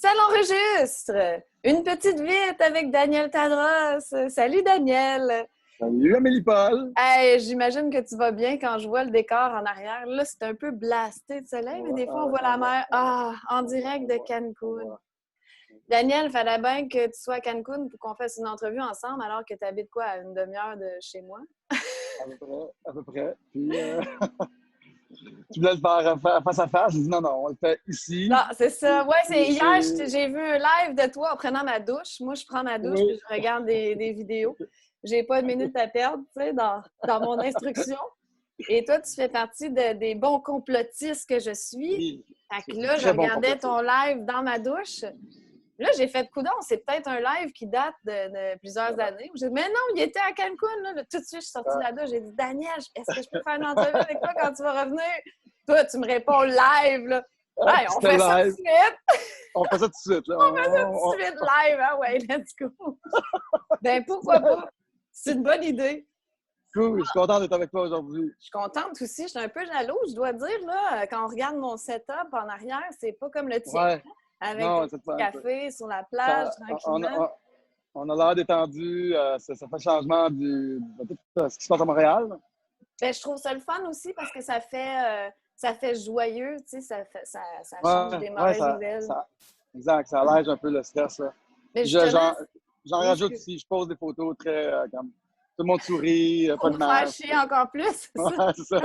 Ça l'enregistre! Une petite vite avec Daniel Tadros. Salut Daniel! Salut Amélie-Paul! Hey, j'imagine que tu vas bien quand je vois le décor en arrière. Là, c'est un peu blasté de soleil, mais des fois, on voit la mer. Ah, en direct de Cancun. Daniel, fallait bien que tu sois à Cancun pour qu'on fasse une entrevue ensemble alors que tu habites quoi, à une demi-heure de chez moi? À peu près. Puis, tu voulais le faire face à face. J'ai dit non, on le fait ici. Non, c'est ça. Ouais, c'est hier, j'ai vu un live de toi en prenant ma douche. Moi, je prends ma douche Oui. puis je regarde des vidéos. J'ai pas de minute à perdre, tu sais, dans mon instruction. Et toi, tu fais partie des bons complotistes que je suis. Oui. Fait que là, je Très bon regardais ton complotiste. live dans ma douche. Là, j'ai fait coudonc, c'est peut-être un live qui date de plusieurs années. J'ai dit, mais non, il était à Cancun. Là. Tout de suite, je suis sortie de la douche. J'ai dit, Daniel, est-ce que je peux faire une entrevue avec toi quand tu vas revenir? Toi, tu me réponds live. Là. Hey, on C'était fait ça tout de live. suite. On fait ça tout de suite. Là. On fait ça tout de suite live. Hein? Ouais, let's go. Ben, pourquoi pas? C'est une bonne idée. Cool, je suis content d'être avec toi aujourd'hui. Je suis contente aussi. Je suis un peu jalouse, je dois dire. Là, quand on regarde mon setup en arrière, c'est pas comme le tien. Ouais. Avec Non, ton c'est petit pas. café sur la plage, tranquillement. On a l'air détendu. Ça fait le changement de tout ce qui se passe à Montréal. Ben, je trouve ça le fun aussi parce que ça fait joyeux, tu sais, ça change des Ouais, mauvaises nouvelles. exact, ça allège un peu le stress. Là. Mais justement, J'en rajoute ici, je pose des photos très comme tout le monde sourit, pour pas de me faire masque. chier encore plus, c'est ça? Ouais, c'est ça.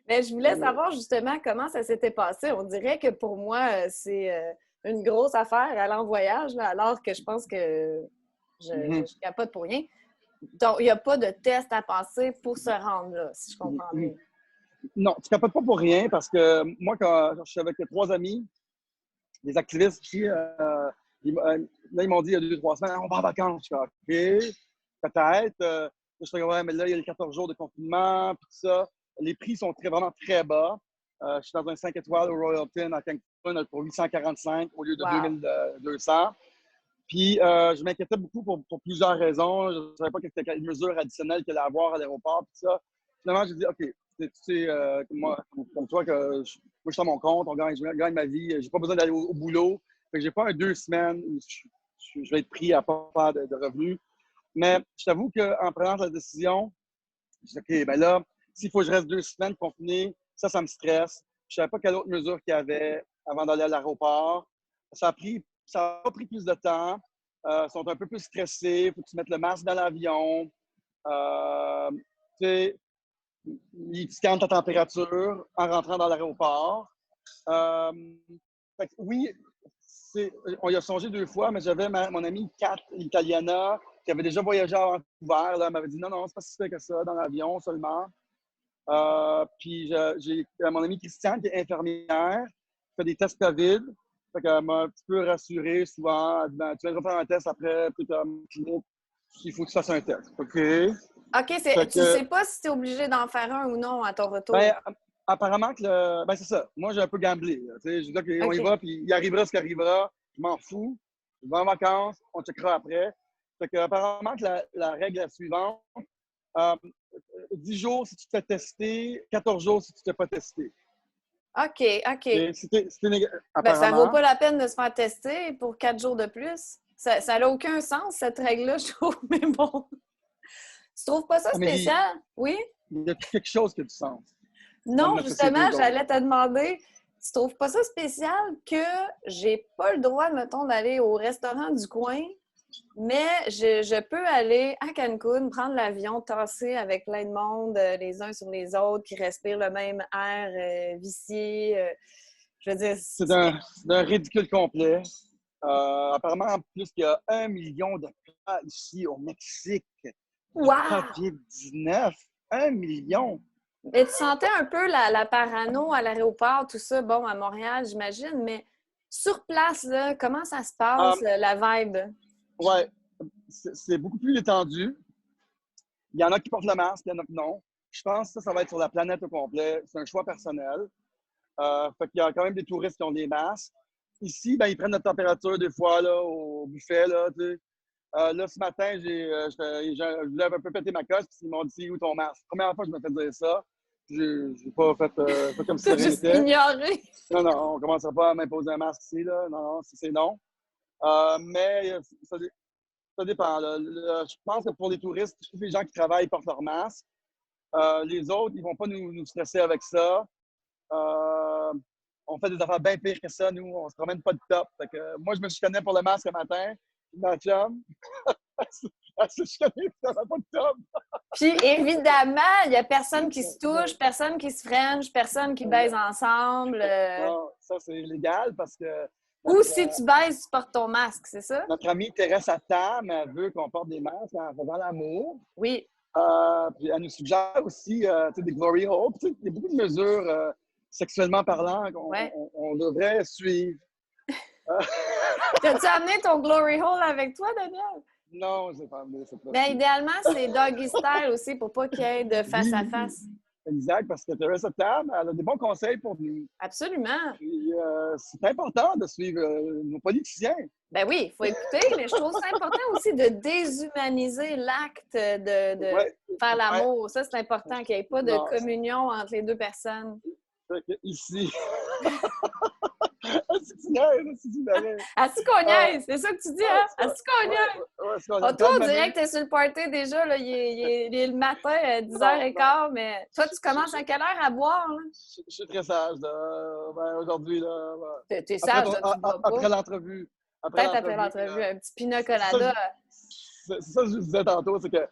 Mais je voulais savoir justement comment ça s'était passé. On dirait que pour moi, c'est une grosse affaire aller en voyage, là, alors que je pense que je capote pour rien. Donc, il n'y a pas de test à passer pour se rendre là, si je comprends bien. Non, tu capotes pas pour rien parce que moi, quand je suis avec trois amis, des activistes ici, là, ils m'ont dit il y a 2 3 semaines, on va en vacances. Je suis OK, peut-être. Je suis ouais, mais là, il y a les 14 jours de confinement, puis tout ça. Les prix sont vraiment très bas. Je suis dans un 5 étoiles au Royalton à Cancun pour 845 au lieu de Wow. 2200. Puis, je m'inquiétais beaucoup pour plusieurs raisons. Je ne savais pas quelles mesures additionnelles qu'il allait avoir à l'aéroport, puis ça. Finalement, j'ai dit, OK, tu sais, comme toi, moi, je suis à mon compte, je gagne ma vie, j'ai pas besoin d'aller au boulot. Fait que j'ai pas 2 semaines où je vais être pris à pas faire de revenus. Mais je t'avoue qu'en prenant la décision, je dis, OK, ben là, s'il faut que je reste 2 semaines confiné, ça me stresse. Je savais pas quelle autre mesure qu'il y avait avant d'aller à l'aéroport. Ça n'a pas pris plus de temps. Ils sont un peu plus stressés. Il faut que tu mettes le masque dans l'avion. Tu sais, ils scannent ta température en rentrant dans l'aéroport. Oui, on y a songé 2 fois, mais j'avais mon amie Kat, l'Italiana, qui avait déjà voyagé à Vancouver. Là, elle m'avait dit non, c'est pas si fait que ça, dans l'avion seulement. Puis j'ai mon amie Christiane, qui est infirmière, qui fait des tests COVID. Fait qu'elle m'a un petit peu rassuré souvent. Ben, tu viendras faire un test après, puis comme clinique, il faut que tu fasses un test. OK? OK, tu sais pas si tu es obligé d'en faire un ou non à ton retour. Ben, apparemment que ben c'est ça. Moi, j'ai un peu gamblé. Je dis OK, on y va, puis il arrivera ce qui arrivera. Je m'en fous. Je vais en vacances, on checkera après. Fait que, apparemment que la règle est la suivante. 10 jours si tu te fais tester, 14 jours si tu ne t'es pas testé. OK. Et Ben, ça vaut apparemment. pas la peine de se faire tester pour 4 jours de plus. Ça n'a aucun sens, cette règle-là, je trouve. Mais bon. Tu trouves pas ça Mais spécial? Oui? il y a quelque chose qui a du sens dans Non, notre société justement, aujourd'hui. j'allais te demander, tu trouves pas ça spécial que j'ai pas le droit, mettons, d'aller au restaurant du coin, mais je peux aller à Cancun, prendre l'avion, tasser avec plein de monde, les uns sur les autres, qui respirent le même air vicié. Je veux dire, C'est d'un ridicule complet. Apparemment, en plus, il y a 1 million de cas ici au Mexique du wow! COVID-19. 1 million! Et tu sentais un peu la parano à l'aéroport, tout ça, bon, à Montréal, j'imagine, mais sur place, là, comment ça se passe, la vibe? Ouais, c'est beaucoup plus détendu. Il y en a qui portent le masque, il y en a qui non. Je pense que ça va être sur la planète au complet. C'est un choix personnel. Fait qu'il y a quand même des touristes qui ont des masques. Ici, ben, ils prennent notre température des fois là, au buffet. Là, là, ce matin, je voulais un peu péter ma coche, puis ils m'ont dit où ton masque? Première fois que je me fais dire ça. J'ai pas fait comme si T'as de rien juste n'était. ignoré. Non, non, on ne commencera pas à m'imposer un masque ici, là. Non, non, c'est non. Mais ça dépend. Là. Je pense que pour les touristes, tous les gens qui travaillent portent leur masque. Les autres, ils ne vont pas nous stresser avec ça. On fait des affaires bien pires que ça, nous. On se promène pas de top. Fait que, moi, je me chicanais pour le masque ce matin. Ma chum, elle se chicanait pour ça pas de top. Puis évidemment, il n'y a personne qui se touche, personne qui se french, personne qui baise ensemble. Non, ça, c'est illégal parce que Ou si tu baises, tu portes ton masque, c'est ça? notre amie Thérèse Attam, elle veut qu'on porte des masques en faisant l'amour. Oui. Puis elle nous suggère aussi des glory holes. Il y a beaucoup de mesures sexuellement parlant qu'on on devrait suivre. T'as-tu amené ton glory hole avec toi, Daniel? Non, je n'ai pas amené. Mais idéalement, c'est doggy style aussi pour pas qu'il y ait de face à face. Exact, parce que Thérèse Attam, elle a des bons conseils pour nous. Absolument. Puis c'est important de suivre nos politiciens. Ben oui, il faut écouter, mais je trouve ça important aussi de déshumaniser l'acte de faire l'amour. Ça, c'est important, qu'il n'y ait pas de communion entre les deux personnes. Ici. Assis qu'on niaise, c'est ça que tu dis, hein? Assis qu'on niaise. Toi, on dirait que t'es sur le party déjà, là, il est le matin à 10h15, mais toi, tu commences à quelle heure à boire, là? Je suis très sage, là. Aujourd'hui, là. T'es sage, là, tu bois pas. Après l'entrevue. Peut-être après l'entrevue, un petit pina colada. C'est ça que je vous disais tantôt, c'est que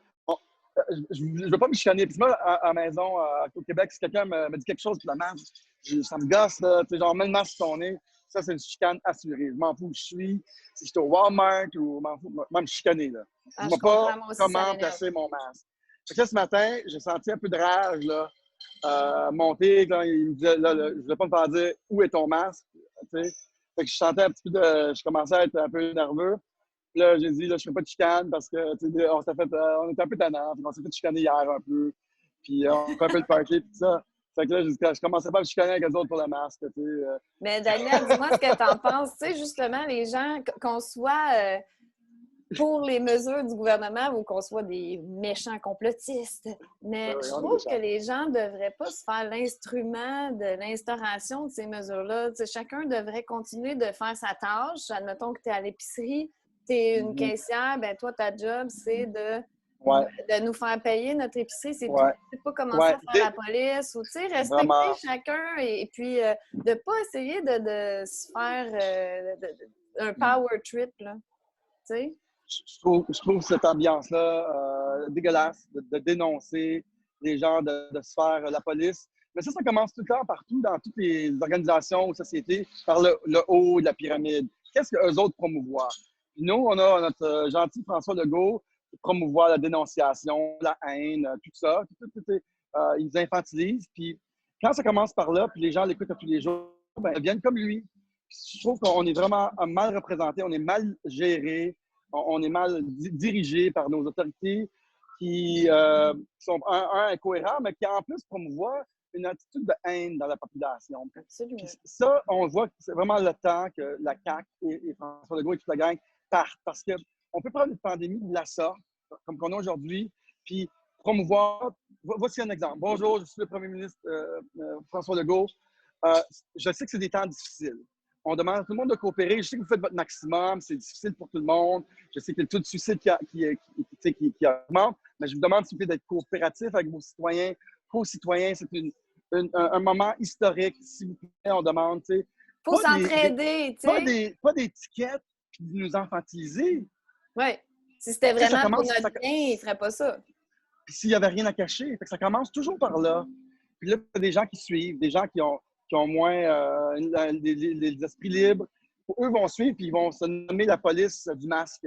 je ne veux pas me chicaner. Puis moi, à la maison, au Québec, si quelqu'un me dit quelque chose pour la masque, ça me gosse, là. Tu sais, genre, mets le masque sur ton nez. Ça, c'est une chicane assurée. Je m'en fous où je suis. Si je suis au Walmart ou je m'en fous, même chicaner, là. Je ne sais pas comment placer mon masque. Fait que là, ce matin, j'ai senti un peu de rage, là, monter. Là, il me disait, là, je ne voulais pas me faire dire où est ton masque. Tu sais. Fait que je sentais un petit peu je commençais à être un peu nerveux. Puis là, j'ai dit, là, je ne fais pas de chicane parce que, on était un peu tannants. On s'est fait chicaner hier un peu. Puis on fait un peu le party, puis ça. Fait que là, je commençais pas à me chicaner avec les autres pour le masque. Mais Daniel, dis-moi ce que tu en penses. Tu sais, justement, les gens, qu'on soit pour les mesures du gouvernement ou qu'on soit des méchants complotistes, mais je trouve que les gens ne devraient pas se faire l'instrument de l'instauration de ces mesures-là. Tu sais, chacun devrait continuer de faire sa tâche. Admettons que tu es à l'épicerie, tu es une caissière, ben toi, ta job, c'est de nous faire payer notre épicerie, c'est tout. C'est pas commencer à faire la police ou, tu sais, respecter chacun et puis de pas essayer de se faire un power trip, là, tu sais. Je trouve cette ambiance-là dégueulasse de dénoncer les gens, de se faire la police. Mais ça commence tout le temps, partout, dans toutes les organisations ou sociétés, par le haut de la pyramide. Qu'est-ce qu'eux autres promouvoient? Puis nous, on a notre gentil François Legault qui promouvoit la dénonciation, la haine, tout ça. Ils infantilisent. Puis quand ça commence par là, puis les gens l'écoutent tous les jours, ben, ils viennent comme lui. Je trouve qu'on est vraiment mal représenté, on est mal géré, on est mal dirigé par nos autorités qui sont, incohérents, mais qui en plus promouvoient une attitude de haine dans la population. Absolument. Ça, on voit que c'est vraiment le temps que la CAQ et François Legault et toute la gang partent. Parce qu'on peut prendre une pandémie de la sorte, comme qu'on a aujourd'hui, puis promouvoir. Voici un exemple. Bonjour, je suis le premier ministre François Legault. Je sais que c'est des temps difficiles. On demande à tout le monde de coopérer. Je sais que vous faites votre maximum. C'est difficile pour tout le monde. Je sais que le taux de suicide qui augmente. Mais je vous demande, s'il vous plaît, d'être coopératif avec vos citoyens, co-citoyens. C'est un moment historique. S'il vous plaît, on demande. Il faut s'entraider. Pas d'étiquettes et de nous infantiliser. Oui. Si c'était vraiment pour notre bien, ils ne feraient pas ça. Puis s'il n'y avait rien à cacher. Fait que ça commence toujours par là. Puis là, il y a des gens qui suivent, des gens qui ont moins des esprits libres. Eux vont suivre, puis ils vont se nommer la police du masque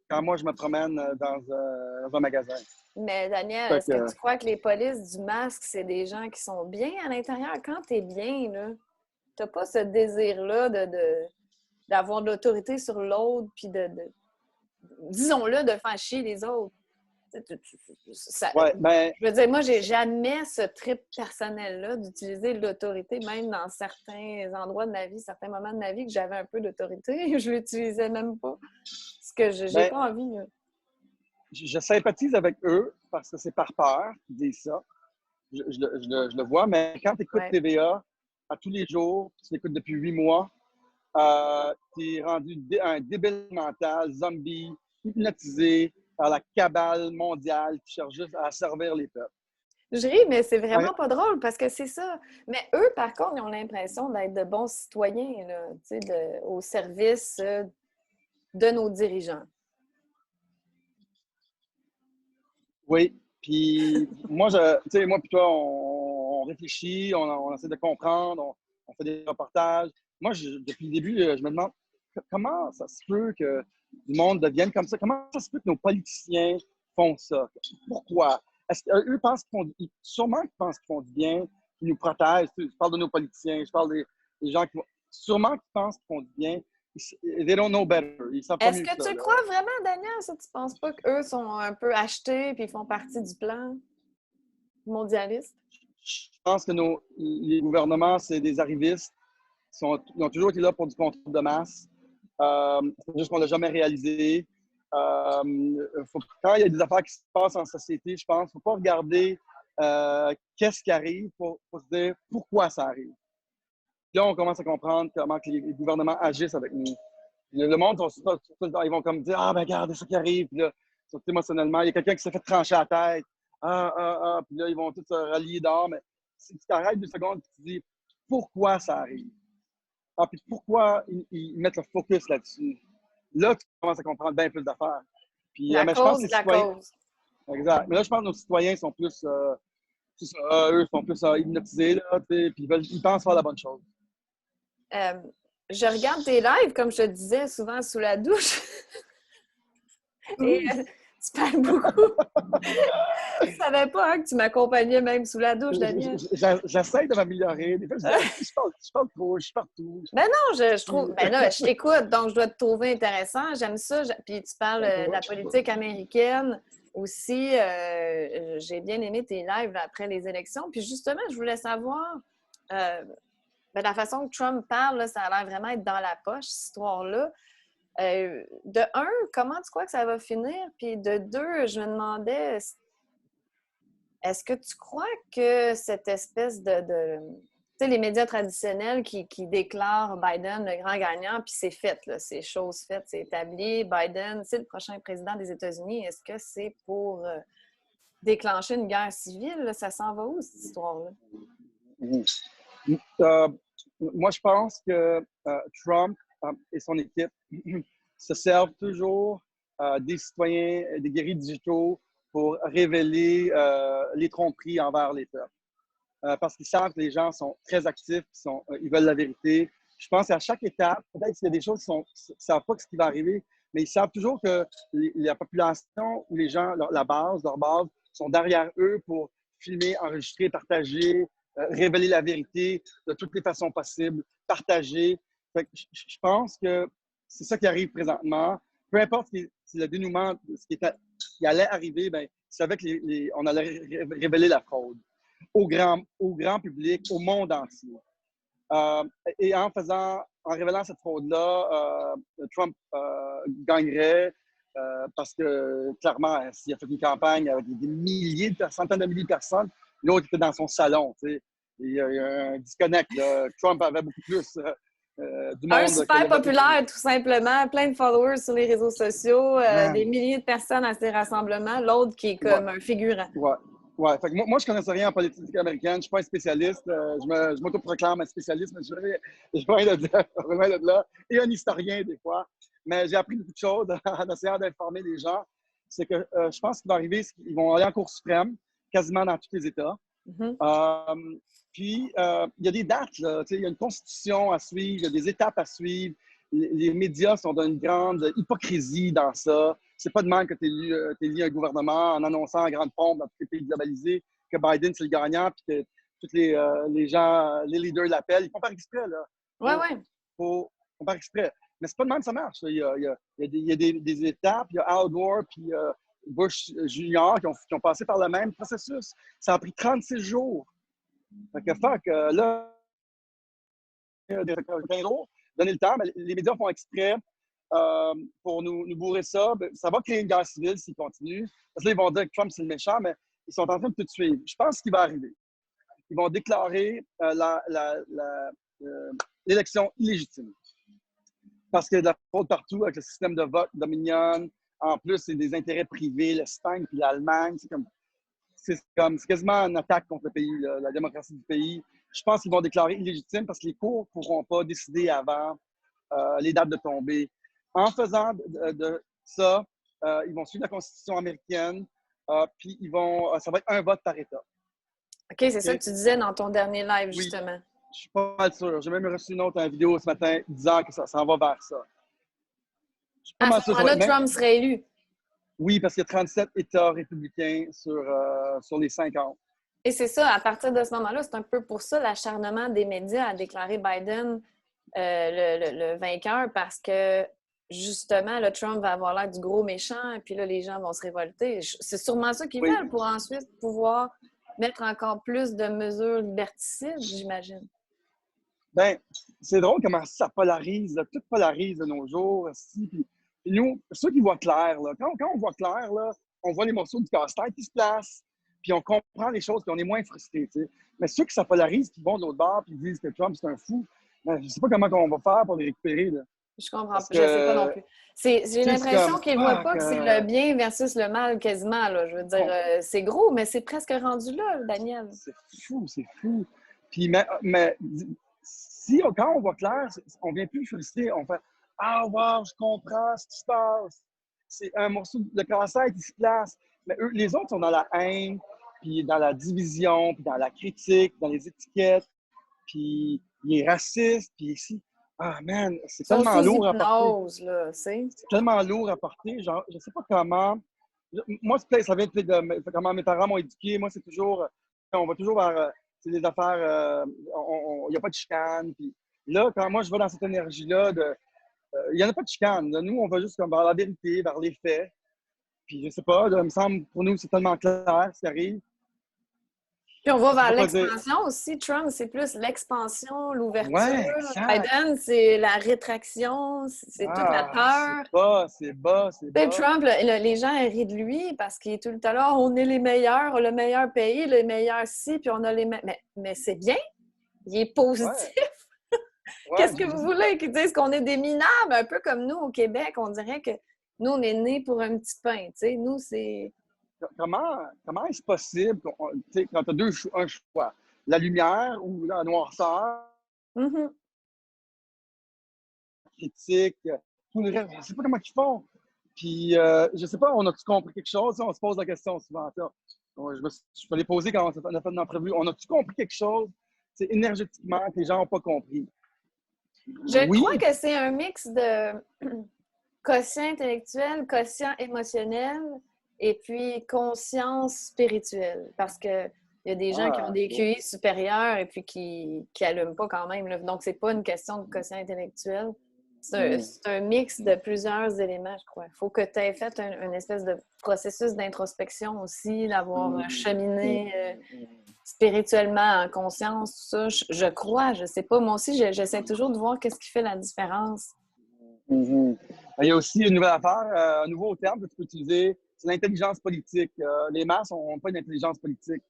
quand moi, je me promène dans un magasin. Mais Daniel, est-ce que tu crois que les polices du masque, c'est des gens qui sont bien à l'intérieur? Quand tu es bien, là, tu n'as pas ce désir-là d'avoir de l'autorité sur l'autre, puis disons-le, de faire chier les autres. Je veux dire, moi, j'ai jamais ce trip personnel-là d'utiliser l'autorité, même dans certains endroits de ma vie, certains moments de ma vie que j'avais un peu d'autorité. Je l'utilisais même pas. Parce que j'ai pas envie. Je sympathise avec eux parce que c'est par peur qu'ils disent ça. Je le vois, mais quand tu écoutes TVA, à tous les jours, tu l'écoutes depuis 8 mois, tu es rendu un débile mental, zombie, hypnotisé par la cabale mondiale qui cherche juste à servir les peuples. Je ris, mais c'est Ouais, vraiment pas drôle parce que c'est ça. Mais eux, par contre, ils ont l'impression d'être de bons citoyens, là, tu sais, au service de nos dirigeants. oui, puis moi, tu sais, moi puis toi, on réfléchit, on essaie de comprendre, on fait des reportages. Moi, depuis le début, je me demande comment ça se peut que le monde devienne comme ça? Comment ça se peut que nos politiciens font ça? Pourquoi? Est-ce qu'eux pensent sûrement qu'ils pensent qu'ils font du bien, qu'ils nous protègent. Je parle de nos politiciens, je parle des gens sûrement qu'ils pensent qu'ils font du bien. They don't know better. Ils savent pas Est-ce mieux que que ça, tu là. crois vraiment, Daniel, ça? Tu penses pas qu'eux sont un peu achetés puis ils font partie du plan mondialiste? Je pense que les gouvernements, c'est des arrivistes. Ils ont toujours été là pour du contrôle de masse. C'est juste qu'on ne l'a jamais réalisé. Quand il y a des affaires qui se passent en société, je pense qu'il ne faut pas regarder qu'est-ce qui arrive pour se dire pourquoi ça arrive. Puis là, on commence à comprendre comment que les gouvernements agissent avec nous. Le monde, ils vont comme dire ah, ben regarde, c'est ça qui arrive. Puis là, surtout émotionnellement, il y a quelqu'un qui s'est fait trancher la tête. Puis là, ils vont tous se rallier dehors. Mais si tu t'arrêtes 2 secondes et tu te dis pourquoi ça arrive, puis pourquoi ils mettent le focus là-dessus, là, tu commences à comprendre bien plus d'affaires. Puis, La mais je pense cause que de les la citoyens. cause. Exact. Mais là, je pense que nos citoyens sont plus. Eux sont plus hypnotisés, là, puis ils pensent faire la bonne chose. Euh, je regarde tes lives, comme je te disais, souvent sous la douche. Et tu parles beaucoup. Je savais pas hein, que tu m'accompagnais même sous la douche, Daniel. J'essaie de m'améliorer. Des fois, je dis, ah, je parle trop, je suis partout. Ben non, je trouve. Ben là, je t'écoute, donc je dois te trouver intéressant. J'aime ça. Puis tu parles de la politique américaine aussi. J'ai bien aimé tes lives là, après les élections. Puis justement, je voulais savoir, ben, la façon que Trump parle, là, ça a l'air vraiment être dans la poche, cette histoire-là. De un, comment tu crois que ça va finir? Puis de deux, je me demandais, est-ce que tu crois que cette espèce tu sais, les médias traditionnels qui déclarent Biden le grand gagnant, puis c'est fait, là, c'est chose faite, c'est établi. Biden, c'est le prochain président des États-Unis. Est-ce que c'est pour déclencher une guerre civile? Là? Ça s'en va où, cette histoire-là? Euh, Moi, je pense que Trump et son équipe se servent toujours des citoyens, des guerriers digitaux pour révéler les tromperies envers les peuples. Parce qu'ils savent que les gens sont très actifs, ils veulent la vérité. Je pense qu'à chaque étape, peut-être qu'il y a des choses qui ne savent pas ce qui va arriver, mais ils savent toujours que la population ou les gens, leur base, sont derrière eux pour filmer, enregistrer, partager, révéler la vérité de toutes les façons possibles, partager. Fait que je pense que c'est ça qui arrive présentement. Peu importe si le dénouement, qui allait arriver, ben, ils savaient qu'on allait révéler la fraude au grand public, au monde entier. Et en révélant cette fraude-là, Trump gagnerait parce que clairement, s'il a fait une campagne avec des milliers, centaines de milliers de personnes, l'autre était dans son salon. Tu sais. Il y a un disconnect. Là. Trump avait beaucoup plus du Un monde que super populaire, tout simplement, plein de followers sur les réseaux sociaux, des milliers de personnes à ces rassemblements. L'autre qui est comme un figurant. Ouais. Ouais. Fait que moi, je ne connaissais rien en politique américaine. Je ne suis pas un spécialiste. Je m'autoproclame un spécialiste, mais je viens de là. Et un historien, des fois. Mais j'ai appris beaucoup de choses en essayant d'informer les gens. C'est que je pense qu'il va arriver, ils vont aller en Cour suprême, quasiment dans tous les États. Mm-hmm. Puis, il y a des dates, là, il y a une constitution à suivre, il y a des étapes à suivre. Les médias sont d'une grande hypocrisie dans ça. C'est pas de même que tu élis un gouvernement en annonçant en grande pompe dans tous les pays globalisés que Biden, c'est le gagnant, puis que tous les gens, les leaders l'appellent. Ils font par exprès, là. Ouais. Ils font par exprès. Mais c'est pas de même que ça marche. Il y a des étapes, il y a Al Gore, puis Bush Junior qui ont passé par le même processus. Ça a pris 36 jours. Fait que là, des 15 jours, donner le temps, mais les médias font exprès pour nous bourrer ça. Ça va créer une guerre civile s'ils continuent. Parce que là, ils vont dire que Trump, c'est le méchant, mais ils sont en train de tout suivre. Je pense qu'il va arriver. ils vont déclarer l'élection illégitime. Parce qu'il y a de la fraude partout avec le système de vote Dominion. En plus, c'est des intérêts privés, l'Espagne puis l'Allemagne. C'est quasiment une attaque contre le pays, la démocratie du pays. Je pense qu'ils vont déclarer illégitime parce que les cours ne pourront pas décider avant les dates de tombée. En faisant de ça, ils vont suivre la Constitution américaine, puis ça va être un vote par État. OK, c'est ça que tu disais dans ton dernier live, Oui, justement. je suis pas mal sûr. J'ai même reçu une autre vidéo ce matin disant que ça s'en va vers ça. À ce moment-là, Trump serait élu. Oui, parce qu'il y a 37 États républicains sur les 50. Et c'est ça, à partir de ce moment-là, c'est un peu pour ça l'acharnement des médias à déclarer Biden le vainqueur, parce que justement, le Trump va avoir l'air du gros méchant, et puis là, les gens vont se révolter. C'est sûrement ça qu'ils veulent pour ensuite pouvoir mettre encore plus de mesures liberticides, j'imagine. Ben, c'est drôle comment ça polarise, là, tout polarise de nos jours. Puis nous, ceux qui voient clair, là, quand on voit clair, là, on voit les morceaux du casse-tête qui se placent, puis on comprend les choses, puis on est moins frustré. Mais ceux qui ça polarise, qui vont de l'autre bord, puis disent que Trump, c'est un fou, ben, je ne sais pas comment on va faire pour les récupérer. Là. Je comprends pas. Je sais pas non plus. J'ai l'impression qu'ils ne voient pas que c'est le bien versus le mal quasiment. Là. Je veux dire, c'est gros, mais c'est presque rendu là, Daniel. C'est fou, c'est fou. Puis, mais quand on voit clair, on ne vient plus frustré. On fait « Ah, wow, je comprends ce qui se passe. » C'est un morceau de casse-tête qui se place. Mais eux, les autres sont dans la haine, puis dans la division, puis dans la critique, dans les étiquettes, puis il est raciste, puis ici. Ah, man, c'est tellement lourd à porter. C'est tellement lourd à porter. Genre, je ne sais pas comment. Moi, ça vient de comment mes parents m'ont éduqué. Moi, c'est toujours. On va toujours vers des affaires. Il n'y a pas de chicane. Puis là, quand moi, je vais dans cette énergie-là, il n'y en a pas de chicane. Là, nous, on va juste comme vers la vérité, vers les faits. Puis je sais pas, il me semble, pour nous, c'est tellement clair ce qui arrive. Puis on va vers l'expansion aussi. Trump, c'est plus l'expansion, l'ouverture. Ouais, Biden, c'est la rétraction, c'est toute la peur. C'est bas. Trump, les gens rient de lui parce qu'il est tout le temps là, on est les meilleurs, le meilleur pays, les meilleurs ci, puis on a les meilleurs. Mais c'est bien, il est positif. Ouais. Qu'est-ce que vous voulez qu'ils disent qu'on est des minables, un peu comme nous au Québec? On dirait que nous, on est nés pour un petit pain. T'sais. Nous, c'est... Comment est-ce possible quand tu as un choix, la lumière ou la noirceur, critique, tout le reste, je ne sais pas comment ils font. Puis, je ne sais pas, on a-tu compris quelque chose? On se pose la question souvent. Je me l'ai posé quand on a fait une entrevue. On a-tu compris quelque chose? C'est énergétiquement que les gens n'ont pas compris. Je crois que c'est un mix de quotient intellectuel, quotient émotionnel et puis conscience spirituelle. Parce que il y a des gens qui ont des QI supérieurs et puis qui n'allument pas quand même. Là. Donc, c'est pas une question de quotient intellectuel. C'est un mix de plusieurs éléments, je crois. Il faut que tu aies fait une espèce de processus d'introspection aussi, d'avoir cheminé spirituellement, en conscience, tout ça. Je crois, je sais pas. Moi aussi, j'essaie toujours de voir qu'est-ce qui fait la différence. Il y a aussi une nouvelle affaire, un nouveau terme que tu peux utiliser, c'est l'intelligence politique. Les masses n'ont pas d'intelligence politique.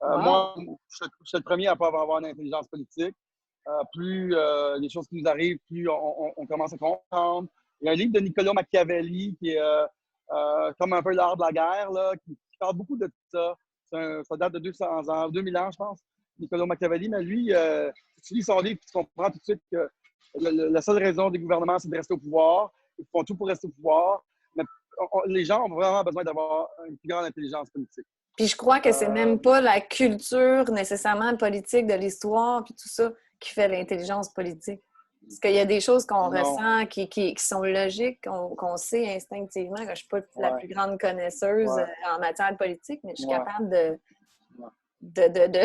Moi, je suis le premier à ne pas avoir d'intelligence politique. Plus les choses qui nous arrivent, plus on commence à comprendre. Il y a un livre de Niccolo Machiavelli qui est comme un peu l'art de la guerre, là, qui parle beaucoup de ça. Ça date de 200 ans, 2000 ans, je pense, Niccolo Machiavelli. Mais lui, tu lis son livre et tu comprends tout de suite que la seule raison des gouvernements, c'est de rester au pouvoir. Ils font tout pour rester au pouvoir. Mais les gens ont vraiment besoin d'avoir une plus grande intelligence politique. Puis je crois que c'est même pas la culture nécessairement politique de l'histoire puis tout ça qui fait l'intelligence politique. Parce qu'il y a des choses qu'on ressent qui sont logiques, qu'on sait instinctivement, que je ne suis pas la plus grande connaisseuse en matière politique, mais je suis capable de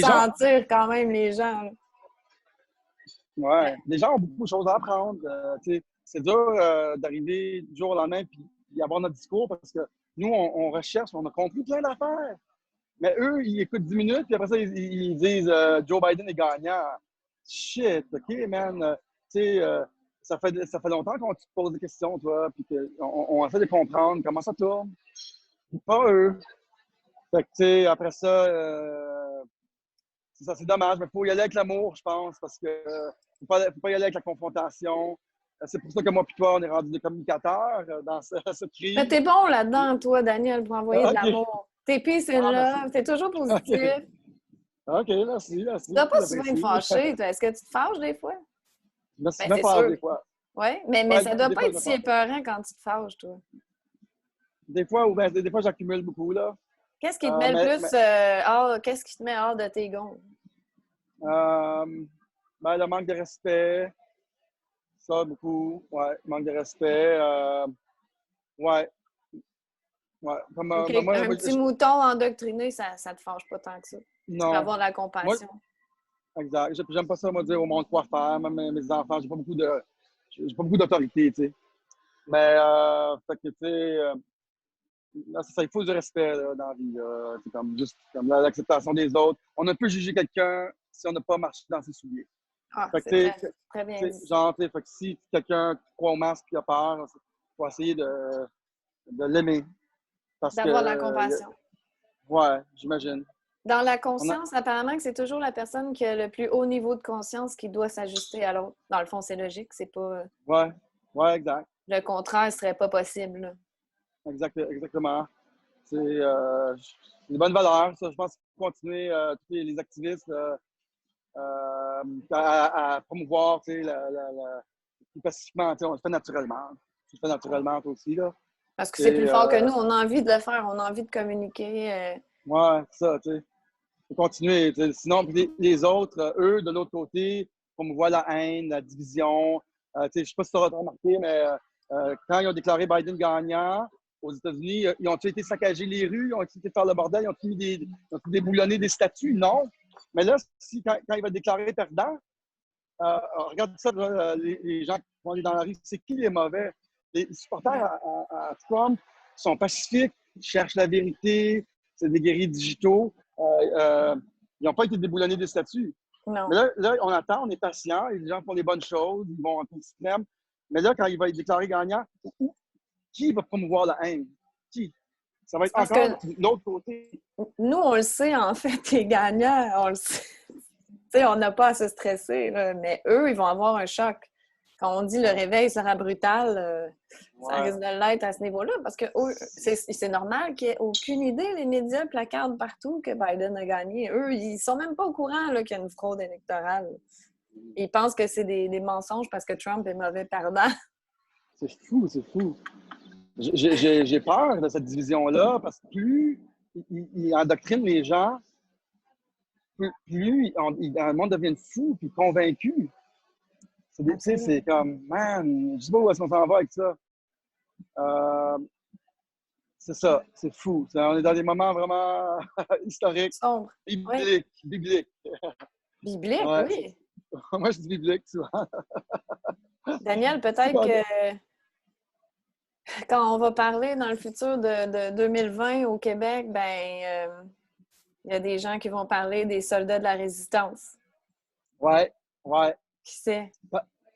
sentir quand même les gens. Oui, les gens ont beaucoup de choses à apprendre. C'est dur d'arriver du jour au lendemain et avoir notre discours parce que nous, on recherche, on a compris plein d'affaires. Mais eux, ils écoutent 10 minutes, puis après ça, ils disent Joe Biden est gagnant. Shit, OK, man. Ça fait longtemps qu'on te pose des questions, toi, puis qu'on essaie de comprendre comment ça tourne. Pas eux. Fait que, tu sais, après ça, c'est ça, c'est dommage, mais il faut y aller avec l'amour, je pense, parce que faut pas y aller avec la confrontation. C'est pour ça que moi et toi, on est rendus des communicateurs dans cette Mais crise. t'es bon là-dedans, toi, Daniel, pour envoyer de OK. l'amour. T'es peace and Ah, merci. love, t'es toujours positif. OK. Tu OK, merci, dois merci. pas souvent être J'apprécie. fâché, toi. Est-ce que tu te fâches des fois? Je me suis Ben, même c'est pas sûr. des fois. Oui, mais Ouais, ça doit des pas fois, je être me si fâche. épeurant quand tu te fâches, toi. Des fois, ou ben, des fois, j'accumule beaucoup, là. Qu'est-ce qui te met le plus Mais qu'est-ce qui te met hors de tes gonds? ben, le manque de respect, ça, beaucoup. Ouais, manque de respect. Ouais, ouais. Comme, OK, un petit mouton endoctriné, ça te fâche pas tant que ça. Tu peux non. avoir de la Moi, compassion. exact. J'aime pas ça, moi, dire au monde quoi faire. Même mes enfants, j'ai pas beaucoup d'autorité, tu sais. Mais, fait que, tu sais, là, c'est ça, il faut du respect là, dans la vie. C'est comme juste comme l'acceptation des autres. On ne peut juger quelqu'un si on n'a pas marché dans ses souliers. Ah, Fait que, c'est tu très, sais, très bien dit. genre, tu sais, fait que si quelqu'un croit au masque et a peur, il faut essayer de l'aimer. Parce que, D'avoir de la compassion. ouais, j'imagine. Dans la On a, conscience, apparemment que c'est toujours la personne qui a le plus haut niveau de conscience qui doit s'ajuster à l'autre. Dans le fond, c'est logique. C'est pas ouais, ouais, exact. le contraire serait pas possible, là. Exactement. C'est une bonne valeur, ça. Je pense qu'il faut continuer, tous les activistes, à promouvoir, tu sais, plus pacifiquement. Tu sais, on le fait naturellement. Tu le fais naturellement, toi aussi, là. Parce que Tu c'est plus sais, fort que nous. On a envie de le faire. On a envie de communiquer. ouais, c'est ça, tu sais. Faut continuer. Tu sais. Sinon, puis les autres, eux, de l'autre côté, promouvoient la haine, la division. Tu sais, je ne sais pas si tu as remarqué, mais quand ils ont déclaré Biden gagnant aux États-Unis, ils ont-ils été saccager les rues? Ils ont-ils été faire le bordel? Ils ont-ils déboulonné des statues? Non. Mais là, quand il va déclarer perdant, regarde ça, là, les gens qui vont aller dans la rue, c'est qui les mauvais? Les supporters à Trump sont pacifiques, ils cherchent la vérité, c'est des guerriers digitaux. Ils n'ont pas été déboulonnés des statuts. Non. Mais là, on attend, on est patient, les gens font les bonnes choses, ils vont en cours suprême. Mais là, quand il va être déclaré gagnant, qui va promouvoir la haine? Qui? Ça va être Parce que encore l'autre côté. nous, on le sait, en fait, les gagnants, on le sait. Tu sais, on n'a pas à se stresser, là, mais eux, ils vont avoir un choc. Quand on dit le réveil sera brutal, ça Ouais. risque de l'être à ce niveau-là, parce que c'est normal qu'il n'y ait aucune idée. Les médias placardent partout que Biden a gagné. Eux, ils sont même pas au courant là, qu'il y a une fraude électorale. Ils pensent que c'est des mensonges parce que Trump est mauvais perdant. C'est fou, c'est fou. J'ai peur de cette division-là parce que plus il endoctrine les gens, plus le monde devient fou puis convaincu. C'est comme, man, je sais pas où est-ce qu'on s'en va avec ça. Euh, c'est ça, c'est fou. On est dans des moments vraiment historiques, Sombre. Oui. bibliques. Biblique, Ouais, oui. moi, je dis biblique souvent. Daniel, C'est peut-être pas que quand on va parler dans le futur de 2020 au Québec, il y a des gens qui vont parler des soldats de la résistance. Ouais, ouais. Qui sait?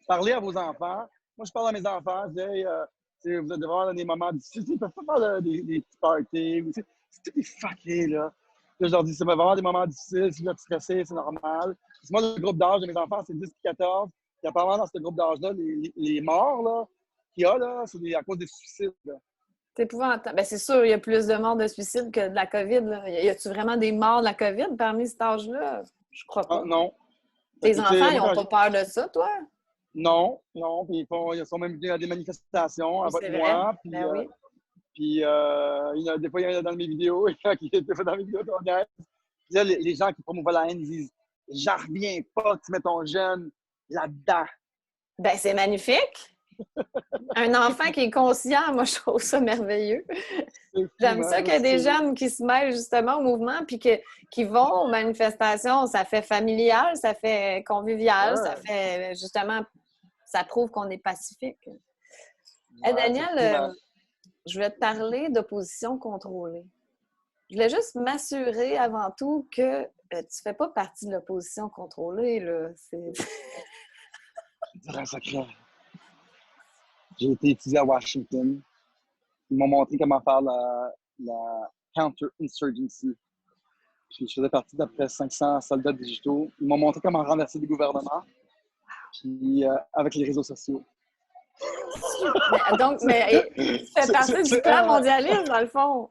Parlez à vos enfants. Moi, je parle à mes enfants. Je dis, hey, vous allez devoir des moments difficiles. Ils ne peuvent pas faire des petits parties. C'est tout des fuckés, là. Là, je leur dis, ça va avoir des moments difficiles. Si vous êtes stressé, c'est normal. Parce que moi, le groupe d'âge de mes enfants, c'est 10-14. Et apparemment, dans ce groupe d'âge-là, les morts là, qu'il y a, là, c'est à cause des suicides. Là. C'est épouvantable. Ben, c'est sûr, il y a plus de morts de suicide que de la COVID. Là. Y a-tu vraiment des morts de la COVID parmi cet âge-là? Je crois Ah, pas. non. Fait Tes que, enfants, ils moi, n'ont pas peur de ça, toi? non, non. Puis ils sont même venus à des manifestations Oui, avec c'est vrai. moi. Ben oui. Puis, des fois, il y en a dans mes vidéos, qui étaient fait dans mes vidéos, là, les gens qui promouvaient la haine disent j'en reviens pas que tu mets ton jeune là-dedans. Ben, c'est magnifique. Un enfant qui est conscient, moi, je trouve ça merveilleux. C'est fou, J'aime man. ça qu'il y ait des jeunes qui se mêlent justement au mouvement puis qui vont aux manifestations. Ça fait familial, ça fait convivial, ça Ouais, fait justement, ça prouve qu'on est pacifique. Hey, ouais, c'est Daniel, fou, man. je vais te parler d'opposition contrôlée. Je voulais juste m'assurer avant tout que tu ne fais pas partie de l'opposition contrôlée. Là. C'est un secret. J'ai été étudié à Washington. Ils m'ont montré comment faire la counter-insurgency. Puis je faisais partie d'à peu près 500 soldats digitaux. Ils m'ont montré comment renverser des gouvernements, puis avec les réseaux sociaux. Mais tu fais partie du plan mondialiste, dans le fond.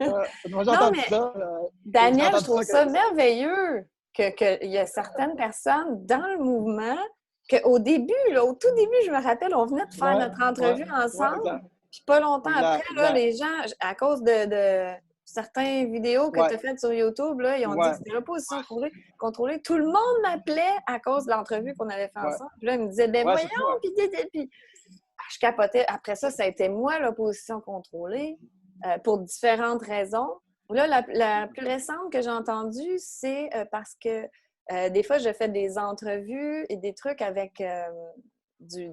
Moi, j'ai Non, entendu mais ça. J'ai Daniel, je entendu trouve ça. ça merveilleux qu'il y a certaines personnes dans le mouvement qu'au début, là, au tout début, je me rappelle, on venait de faire notre entrevue ensemble. Puis pas longtemps après, là, les gens, à cause de certaines vidéos que tu as faites sur YouTube, là, ils ont dit que c'était l'opposition contrôlée. Tout le monde m'appelait à cause de l'entrevue qu'on avait fait ensemble. Puis là, ils me disaient, ben voyons, puis je capotais. Après ça, ça a été moi, l'opposition contrôlée, pour différentes raisons. Là, la plus récente que j'ai entendue, c'est parce que des fois, je fais des entrevues et des trucs avec du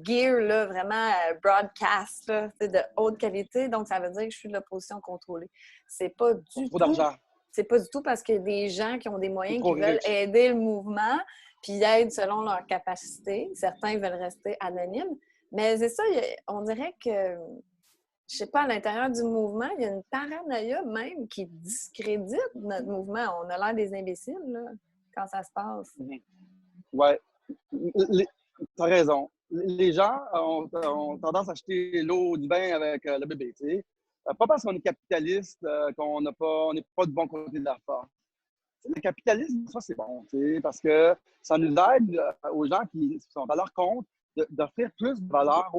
gear, là, vraiment broadcast, là, de haute qualité. Donc, ça veut dire que je suis de l'opposition contrôlée. C'est pas du trop tout. d'argent. C'est pas du tout parce qu'il y a des gens qui ont des moyens qui veulent aider le mouvement, puis ils aident selon leur capacité. Certains veulent rester anonymes. Mais c'est ça, on dirait que, je sais pas, à l'intérieur du mouvement, il y a une paranoïa même qui discrédite notre mouvement. On a l'air des imbéciles, là, quand ça se passe. Ouais. T'as raison. Les gens ont tendance à acheter l'eau du bain avec le bébé, tu sais. Pas parce qu'on est capitaliste qu'on n'est pas du bon côté de la force. Le capitalisme, ça, c'est bon, tu sais, parce que ça nous aide aux gens qui sont à leur compte d'offrir plus de valeur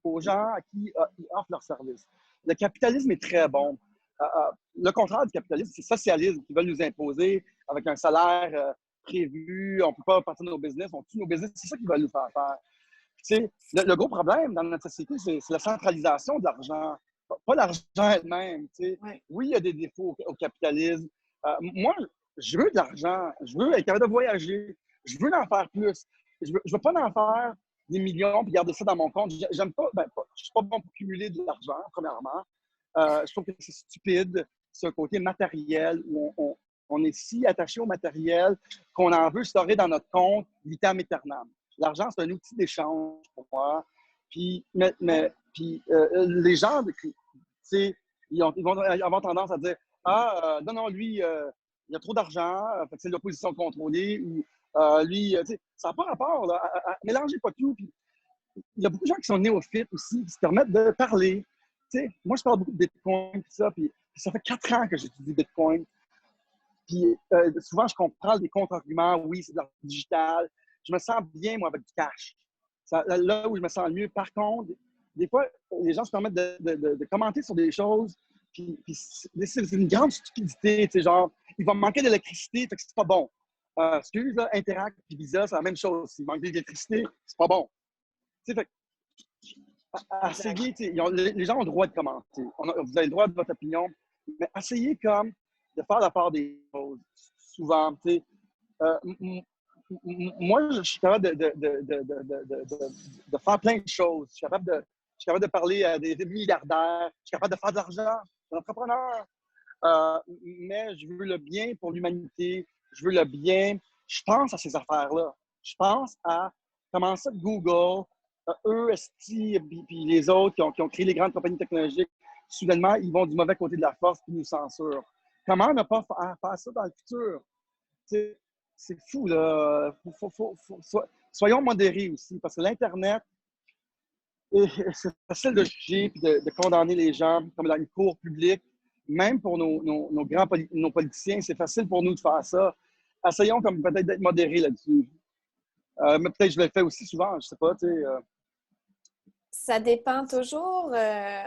aux gens à qui ils offrent leurs services. Le capitalisme est très bon. Le contraire du capitalisme, c'est le socialisme qui veulent nous imposer avec un salaire prévu. On ne peut pas partir de nos business, on tue nos business. C'est ça qu'ils veulent nous faire faire. Tu sais, le gros problème dans notre société, c'est la centralisation de l'argent, pas l'argent elle-même. Tu sais. Oui, il y a des défauts au capitalisme. Moi, je veux de l'argent. Je veux être capable de voyager. Je veux en faire plus. Je veux pas en faire des millions et garder ça dans mon compte. J'aime pas, je suis pas bon pour cumuler de l'argent, premièrement. Je trouve que c'est stupide. C'est un côté matériel où on est si attaché au matériel qu'on en veut storer dans notre compte vitam aeternam. L'argent, c'est un outil d'échange pour moi. Puis, les gens, tu sais, ils vont avoir tendance à dire non, lui, il a trop d'argent, c'est l'opposition contrôlée, ou lui, tu sais, ça n'a pas rapport, là, mélangez pas tout. Puis, il y a beaucoup de gens qui sont néophytes aussi, qui se permettent de parler. Tu sais, moi, je parle beaucoup de Bitcoin, tout ça, puis ça fait 4 ans que j'étudie Bitcoin. Puis souvent, je comprends des contre-arguments. Oui, c'est de l'argent digital. Je me sens bien, moi, avec du cash. Là où je me sens le mieux. Par contre, des fois, les gens se permettent de commenter sur des choses. Puis c'est une grande stupidité. Tu sais, genre, il va me manquer d'électricité, fait que c'est pas bon. Excuse, là, Interact et Visa, c'est la même chose. S'il manque d'électricité, c'est pas bon. Tu sais, fait essayez, les gens ont le droit de commenter. Vous avez le droit de votre opinion, mais essayez comme de faire la part des choses. Souvent, tu sais, moi, je suis capable de faire plein de choses. Je suis capable de parler à des milliardaires. Je suis capable de faire de l'argent, un entrepreneur. Mais je veux le bien pour l'humanité. Je veux le bien. Je pense à ces affaires-là. Je pense à comment ça Google, eux, puis les autres qui ont créé les grandes compagnies technologiques, soudainement, ils vont du mauvais côté de la force et nous censurent. Comment ne pas faire ça dans le futur? C'est fou, là. Soyons modérés aussi, parce que l'Internet, c'est facile de juger et de condamner les gens comme dans une cour publique. Même pour nos politiciens, c'est facile pour nous de faire ça. Essayons comme peut-être d'être modérés là-dessus. Mais peut-être que je le fais aussi souvent, je ne sais pas, tu sais. Ça dépend toujours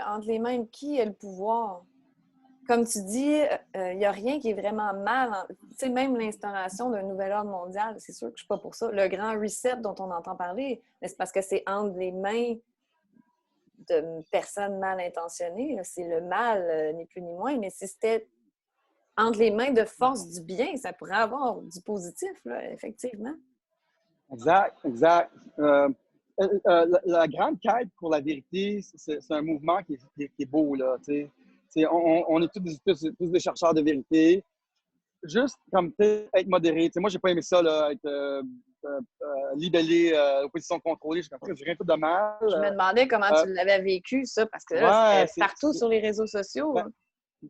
entre les mains de qui a le pouvoir. Comme tu dis, il n'y a rien qui est vraiment mal. Tu sais, même l'instauration d'un nouvel ordre mondial, c'est sûr que je ne suis pas pour ça. Le grand reset dont on entend parler, mais c'est parce que c'est entre les mains de personnes mal intentionnées. C'est le mal, ni plus ni moins. Mais si c'était entre les mains de force du bien, ça pourrait avoir du positif, là, effectivement. Exact. La grande quête pour la vérité, c'est un mouvement qui est beau, là, tu sais. On est tous des chercheurs de vérité. Juste comme être modéré. Tu sais, moi, j'ai pas aimé ça, là, être libellé, opposition contrôlée. J'ai rien fait de mal. Je me demandais comment tu l'avais vécu, ça, parce que là, c'est partout sur les réseaux sociaux. Ben,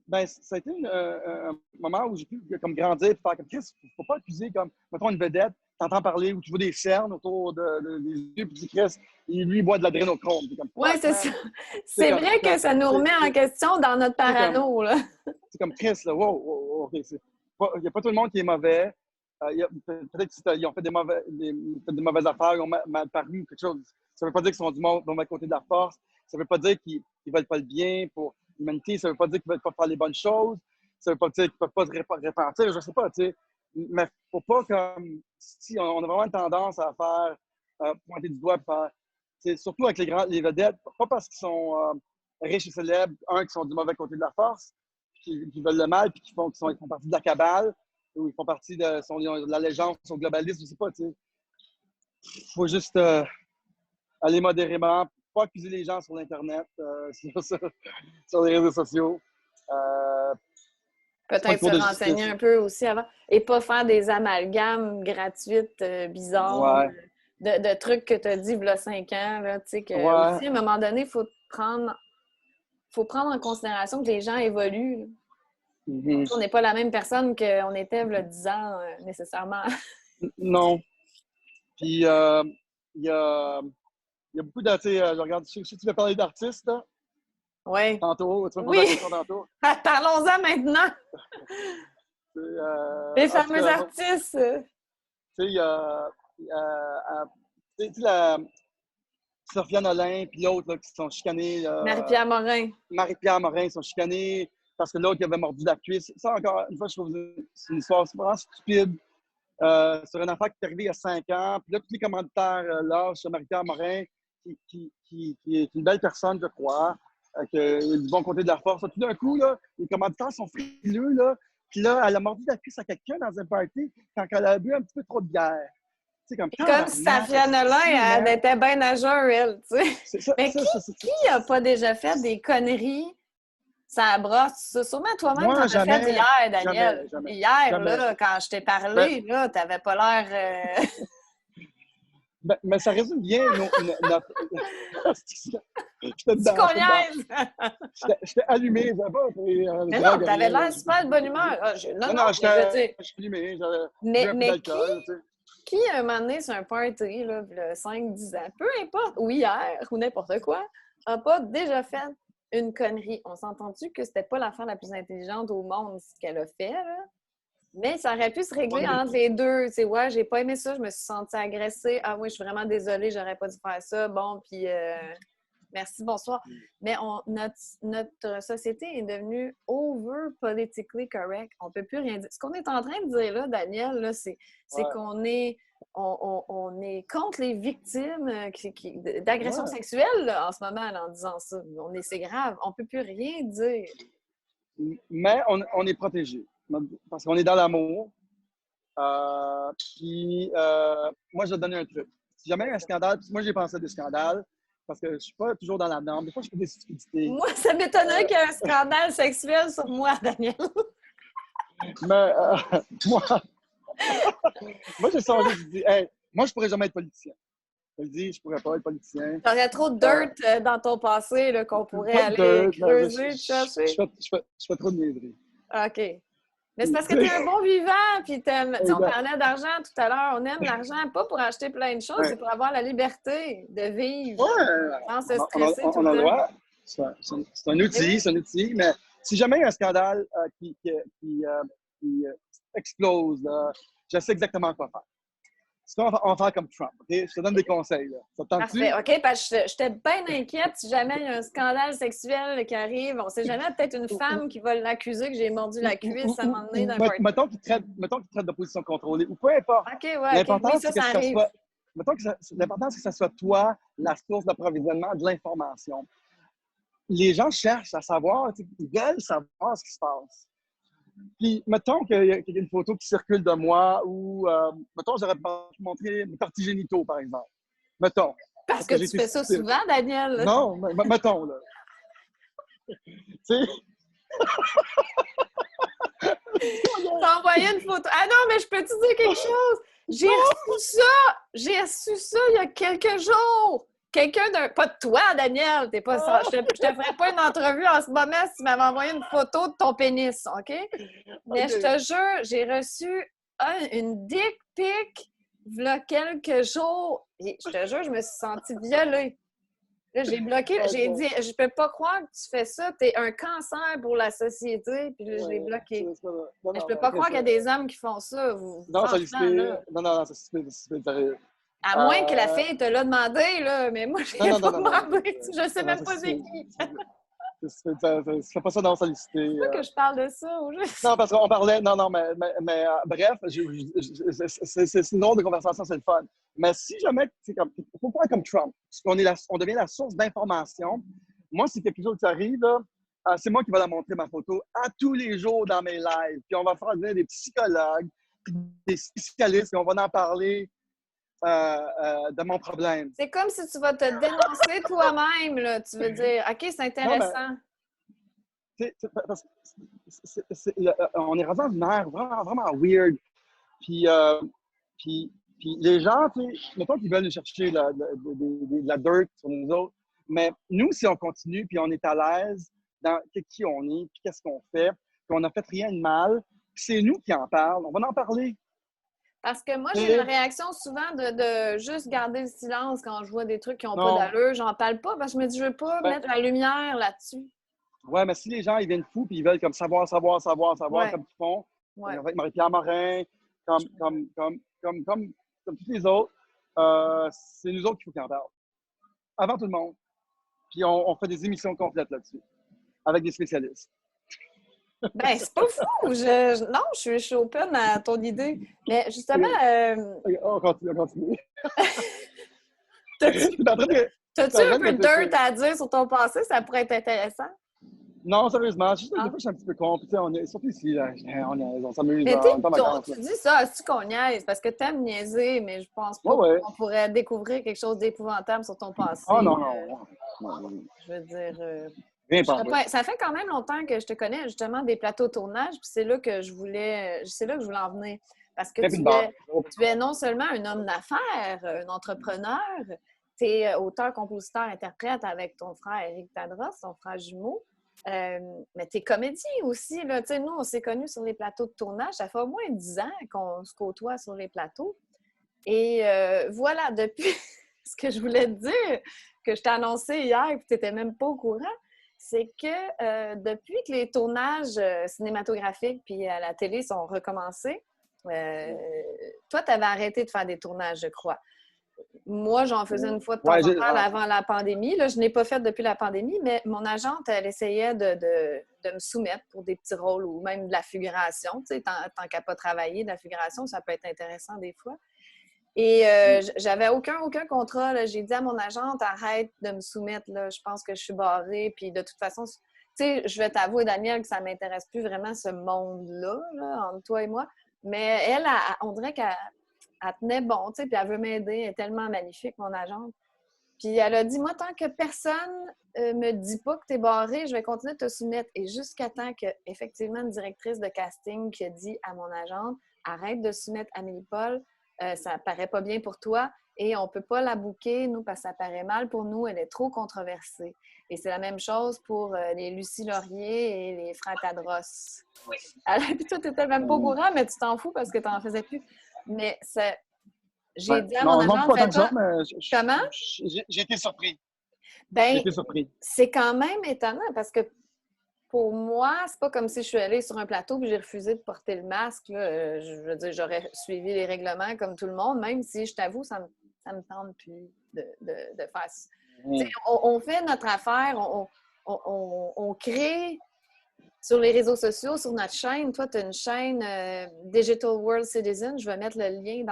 Ben, ça a été un moment où j'ai pu comme grandir et faire comme Chris, faut pas accuser comme, mettons, une vedette, t'entends parler ou tu vois des cernes autour des yeux, puis tu dis Chris, lui, il boit de l'adrénochrome. T'es comme, Oui, fuck, c'est ça. man! C'est C'est comme, vrai que ça nous remet en question dans notre c'est comme, parano, là. c'est comme Chris, là, wow, wow, wow, OK. Il n'y a pas tout le monde qui est mauvais. Peut-être qu'ils ont fait des mauvaises affaires, ils ont mal paru, quelque chose. Ça ne veut pas dire qu'ils sont du mauvais côté de la force. Ça ne veut pas dire qu'ils ne veulent pas le bien pour l'humanité. Ça ne veut pas dire qu'ils ne veulent pas faire les bonnes choses. Ça ne veut pas dire qu'ils ne peuvent pas se repentir. Je ne sais pas, tu sais. Mais faut pas comme. Si on a vraiment une tendance à faire pointer du doigt, faire. Surtout avec les vedettes, pas parce qu'ils sont riches et célèbres, qui sont du mauvais côté de la force, qui veulent le mal, puis qui font partie de la cabale, ou ils font partie de l'allégeance aux globalistes, je sais pas, tu sais. Il faut juste aller modérément, pas accuser les gens sur l'Internet, sur les réseaux sociaux. C'est pas le Peut-être cours de se renseigner justice. un peu aussi avant et pas faire des amalgames gratuites, bizarres, Ouais. de trucs que tu as dit il y a 5 ans. Là, tu sais, que Ouais. aussi, à un moment donné, il faut prendre en considération que les gens évoluent. Là. Mm-hmm. On n'est pas la même personne qu'on était il y a 10 ans, nécessairement. Non. Puis, il y a beaucoup de. Tu sais, je regarde, si tu veux parler d'artistes, là, Oui. tantôt, tu vas me poser la Oui! question tantôt. Parlons-en maintenant! Les En tout fameux cas, artistes! tu sais, il y a. Tu sais, Sofiane Nolin puis l'autre là, qui se sont chicanés. Marie-Pierre Morin. Marie-Pierre Morin sont chicanés parce que l'autre il avait mordu la cuisse. Ça, encore une fois, je trouve que c'est une histoire vraiment stupide. Sur une affaire qui est arrivée il y a 5 ans. Puis là, tous les commentaires là sur Marie-Pierre Morin, qui est une belle personne, je crois, qui a du bon côté de la force. Tout d'un coup, là, les commentaires sont frileux. Là. Puis là, elle a mordu la cuisse à quelqu'un dans un party quand elle a bu un petit peu trop de bière. C'est comme Et comme Safia Nolin, elle était bien à jeun, elle, tu sais. Mais qui a pas déjà fait des conneries? Ça brosse. Sûrement toi-même, t'en Moi, as fait jamais, hier, Daniel. jamais, Hier, jamais. là, quand je t'ai Ben, parlé, là, t'avais pas l'air... mais ça résume bien notre... J'étais Tu dedans, qu'on j'étais dedans. niaise? J'étais allumé, j'avais pas pris Mais non, drogue, t'avais rien. l'air super de bonne humeur. Ah, non, Non, mais je veux j'étais dire... allumé, j'avais bu un peu Mais d'alcool, tu sais. qui, un moment donné, sur un party, là, 5-10 ans, peu importe, ou hier, ou n'importe quoi, a pas déjà fait une connerie? On s'entend-tu que c'était pas l'affaire la plus intelligente au monde, ce qu'elle a fait, là? Mais ça aurait pu se régler entre les deux. Tu sais, ouais, j'ai pas aimé ça, je me suis sentie agressée. Ah oui, je suis vraiment désolée, j'aurais pas dû faire ça. Bon, puis merci, bonsoir. Mais notre société est devenue over politically correct. On peut plus rien dire. Ce qu'on est en train de dire là, Daniel, là, c'est qu'on est on est contre les victimes d'agressions sexuelles là, en ce moment là, en disant ça. C'est grave. On peut plus rien dire. Mais on est protégé parce qu'on est dans l'amour. Puis, moi, je vais te donner un truc. Si jamais il y a un scandale, moi, j'ai pensé à des scandales parce que je suis pas toujours dans la norme. Des fois, je fais des stupidités. Moi, ça m'étonnerait qu'il y ait un scandale sexuel sur moi, Daniel. Mais moi, j'ai songé, je dis, hey, moi, je pourrais jamais être politicien. Je dis, je pourrais pas être politicien. T'aurais trop de dirt dans ton passé là, qu'on pourrait aller creuser, chercher. Je fais trop de niaiseries. OK. Mais c'est parce que t'es un bon vivant, puis on parlait d'argent tout à l'heure. On aime l'argent, pas pour acheter plein de choses, c'est pour avoir la liberté de vivre sans se stresser tout le temps. C'est un outil, mais si jamais il y a un scandale qui explose, là, je sais exactement quoi faire. Sinon, on va faire comme Trump, OK? Je te donne des conseils, là. Ça te tente-tu? Parfait, OK, parce que j'étais bien inquiète si jamais il y a un scandale sexuel qui arrive. On sait jamais, peut-être une femme qui va l'accuser que j'ai mordu la cuisse à un moment donné d'un party. Mettons qu'il traite d'opposition contrôlée, ou peu importe. OK, ouais, L'important, oui, c'est que ça arrive. soit... L'important, c'est que ça soit toi, la source d'approvisionnement de l'information. Les gens cherchent à savoir, ils veulent savoir ce qui se passe. Puis, mettons qu'il y a une photo qui circule de moi ou, mettons, j'aurais montré mes parties génitaux, par exemple. Mettons. Parce que tu fais ça souvent, Daniel. Non, mettons, là. Tu sais... T'as envoyé une photo. Ah non, mais je peux te dire quelque chose? J'ai reçu ça il y a quelques jours. quelqu'un d'un... Pas de toi, Daniel! T'es pas ça. Je te ferais pas une entrevue en ce moment si tu m'avais envoyé une photo de ton pénis, OK? Mais je te jure, j'ai reçu une dick pic v'là quelques jours. Et je te jure, je me suis sentie violée. Là, j'ai bloqué. J'ai dit, je peux pas croire que tu fais ça. T'es un cancer pour la société. Puis là, je l'ai bloqué. Mais je peux pas croire qu'il y a des hommes qui font ça. Non, ça Franchement, là. non, ça c'est sérieux. À moins que la fille te l'a demandé, là. Mais moi, je l'ai pas demandé. Je sais même pas c'est qui. Fais pas ça dans solliciter. C'est pas que je parle de ça. Ou juste... Non, parce qu'on parlait. Non, mais bref, c'est une drôle de conversation, c'est le fun. Mais si jamais, c'est comme, faut pas être comme Trump. On devient la source d'information. Moi, si quelque chose qui arrive, là, c'est moi qui vais la montrer, ma photo, à tous les jours dans mes lives. Puis on va faire venir des psychologues, des spécialistes, et on va en parler de mon problème. C'est comme si tu vas te dénoncer toi-même, là. Tu veux dire, OK, c'est intéressant. Parce que on est rendu dans une ère vraiment, vraiment weird. Puis les gens, mettons qu'ils veulent nous chercher de la dirt sur nous autres, mais nous, si on continue, puis on est à l'aise dans qui on est, puis qu'est-ce qu'on fait, puis on n'a fait rien de mal, puis c'est nous qui en parlons, on va en parler. Parce que moi, j'ai une réaction souvent de juste garder le silence quand je vois des trucs qui n'ont pas d'allure. J'en parle pas parce que je me dis, je veux pas mettre la lumière là-dessus. Ouais, mais si les gens, ils viennent fous puis ils veulent comme savoir, comme ils font, avec Marie-Pierre Morin, comme tous les autres, c'est nous autres qu'il faut qu'ils en parlent. Avant tout le monde. Puis on fait des émissions complètes là-dessus, avec des spécialistes. Ben, c'est pas fou! Non, je suis open à ton idée. Mais justement... On continue. T'as-tu un peu de dirt à dire sur ton passé? Ça pourrait être intéressant. Non, sérieusement, juste des fois, je suis un petit peu con. Puis, surtout ici, là, on s'amuse. Mais tu dis ça, c'est-tu qu'on niaise? Parce que t'aimes niaiser, mais je pense pas qu'on pourrait découvrir quelque chose d'épouvantable sur ton passé. Oh non. Je veux dire... Ça fait quand même longtemps que je te connais, justement, des plateaux de tournage, puis c'est là que je voulais en venir. Parce que tu es non seulement un homme d'affaires, un entrepreneur, tu es auteur, compositeur, interprète avec ton frère Éric Tadros, ton frère jumeau, mais tu es comédien aussi. Là. Nous, on s'est connus sur les plateaux de tournage. Ça fait au moins 10 ans qu'on se côtoie sur les plateaux. Et voilà, depuis ce que je voulais te dire, que je t'ai annoncé hier, puis tu n'étais même pas au courant, c'est que depuis que les tournages cinématographiques puis à la télé sont recommencés, toi, tu avais arrêté de faire des tournages, je crois. Moi, j'en faisais une fois de temps en temps avant la pandémie. Là, je n'ai pas fait depuis la pandémie, mais mon agente, elle essayait de me soumettre pour des petits rôles ou même de la figuration. Tu sais, tant qu'à pas travailler, de la figuration, ça peut être intéressant des fois. Et j'avais aucun contrat. Là. J'ai dit à mon agente, arrête de me soumettre. Là. Je pense que je suis barrée. Puis de toute façon, tu sais, je vais t'avouer, Daniel, que ça ne m'intéresse plus vraiment ce monde-là, là, entre toi et moi. Mais elle, on dirait qu'elle tenait bon, tu sais, puis elle veut m'aider. Elle est tellement magnifique, mon agente. Puis elle a dit, moi, tant que personne me dit pas que tu es barrée, je vais continuer de te soumettre. Et jusqu'à temps qu'effectivement, une directrice de casting qui a dit à mon agente, arrête de soumettre Amélie Paul, ça paraît pas bien pour toi et on peut pas la booker, nous, parce que ça paraît mal pour nous, elle est trop controversée. Et c'est la même chose pour les Lucie Laurier et les frères Tadros. Alors, puis toi, tu n'étais même pas au courant, mais tu t'en fous parce que tu n'en faisais plus. Mais j'ai dit à mon agent... Comment? J'ai été surpris. Ben, c'est quand même étonnant parce que pour moi, c'est pas comme si je suis allée sur un plateau et j'ai refusé de porter le masque. Là. Je veux dire, j'aurais suivi les règlements comme tout le monde, même si, je t'avoue, ça me tente plus de faire ça. On fait notre affaire, on crée sur les réseaux sociaux, sur notre chaîne. Toi, tu as une chaîne Digital World Citizen. Je vais mettre le lien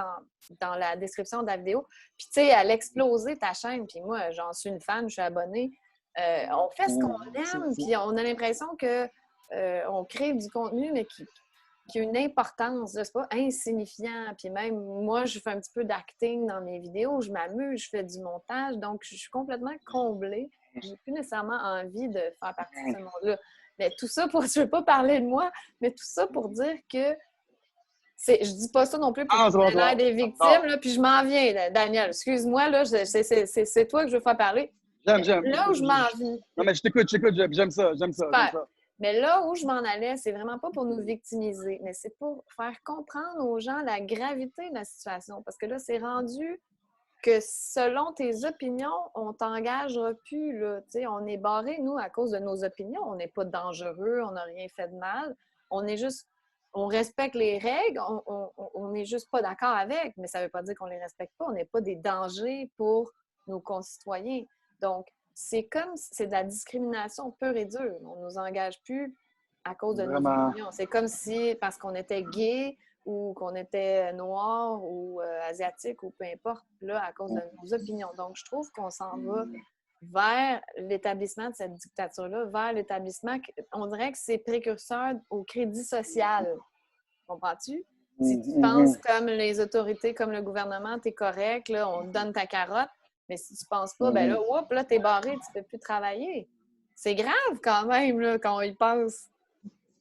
dans la description de la vidéo. Puis, tu sais, elle a explosé ta chaîne. Puis moi, j'en suis une fan, je suis abonnée. On fait ce qu'on aime, puis on a l'impression qu'on crée du contenu, mais qui a une importance, c'est pas insignifiant. Puis même, moi, je fais un petit peu d'acting dans mes vidéos, je m'amuse, je fais du montage, donc je suis complètement comblée. J'ai plus nécessairement envie de faire partie de ce monde-là. Mais tout ça je ne veux pas parler de moi, mais tout ça pour dire que Je dis pas ça non plus pour Ah, qu'on non, ait l'air des victimes, là, puis je m'en viens, là, Daniel. Excuse-moi, là, c'est toi que je veux faire parler. j'aime. Là où je m'en viens, Non, mais je t'écoute, j'aime ça, j'aime super. ça. Mais là où je m'en allais, c'est vraiment pas pour nous victimiser, mais c'est pour faire comprendre aux gens la gravité de la situation. Parce que là, c'est rendu que selon tes opinions, on t'engagera plus, là. Tu sais, on est barré, nous, à cause de nos opinions. On n'est pas dangereux, on n'a rien fait de mal. On est juste... On respecte les règles, on n'est juste pas d'accord avec, mais ça ne veut pas dire qu'on ne les respecte pas. On n'est pas des dangers pour nos concitoyens. Donc, c'est comme... C'est de la discrimination pure et dure. On ne nous engage plus à cause de nos Vraiment. opinions. C'est comme si, parce qu'on était gay, ou qu'on était noir ou asiatique ou peu importe, là, à cause de nos opinions. Donc, je trouve qu'on s'en va vers l'établissement de cette dictature-là, vers l'établissement, on dirait que c'est précurseur au crédit social. Comprends-tu? Si tu penses comme les autorités, comme le gouvernement, t'es correct, là, on te donne ta carotte, mais si tu penses pas, ben là, oups, là, t'es barré, tu peux plus travailler. C'est grave quand même, là, quand on y pense.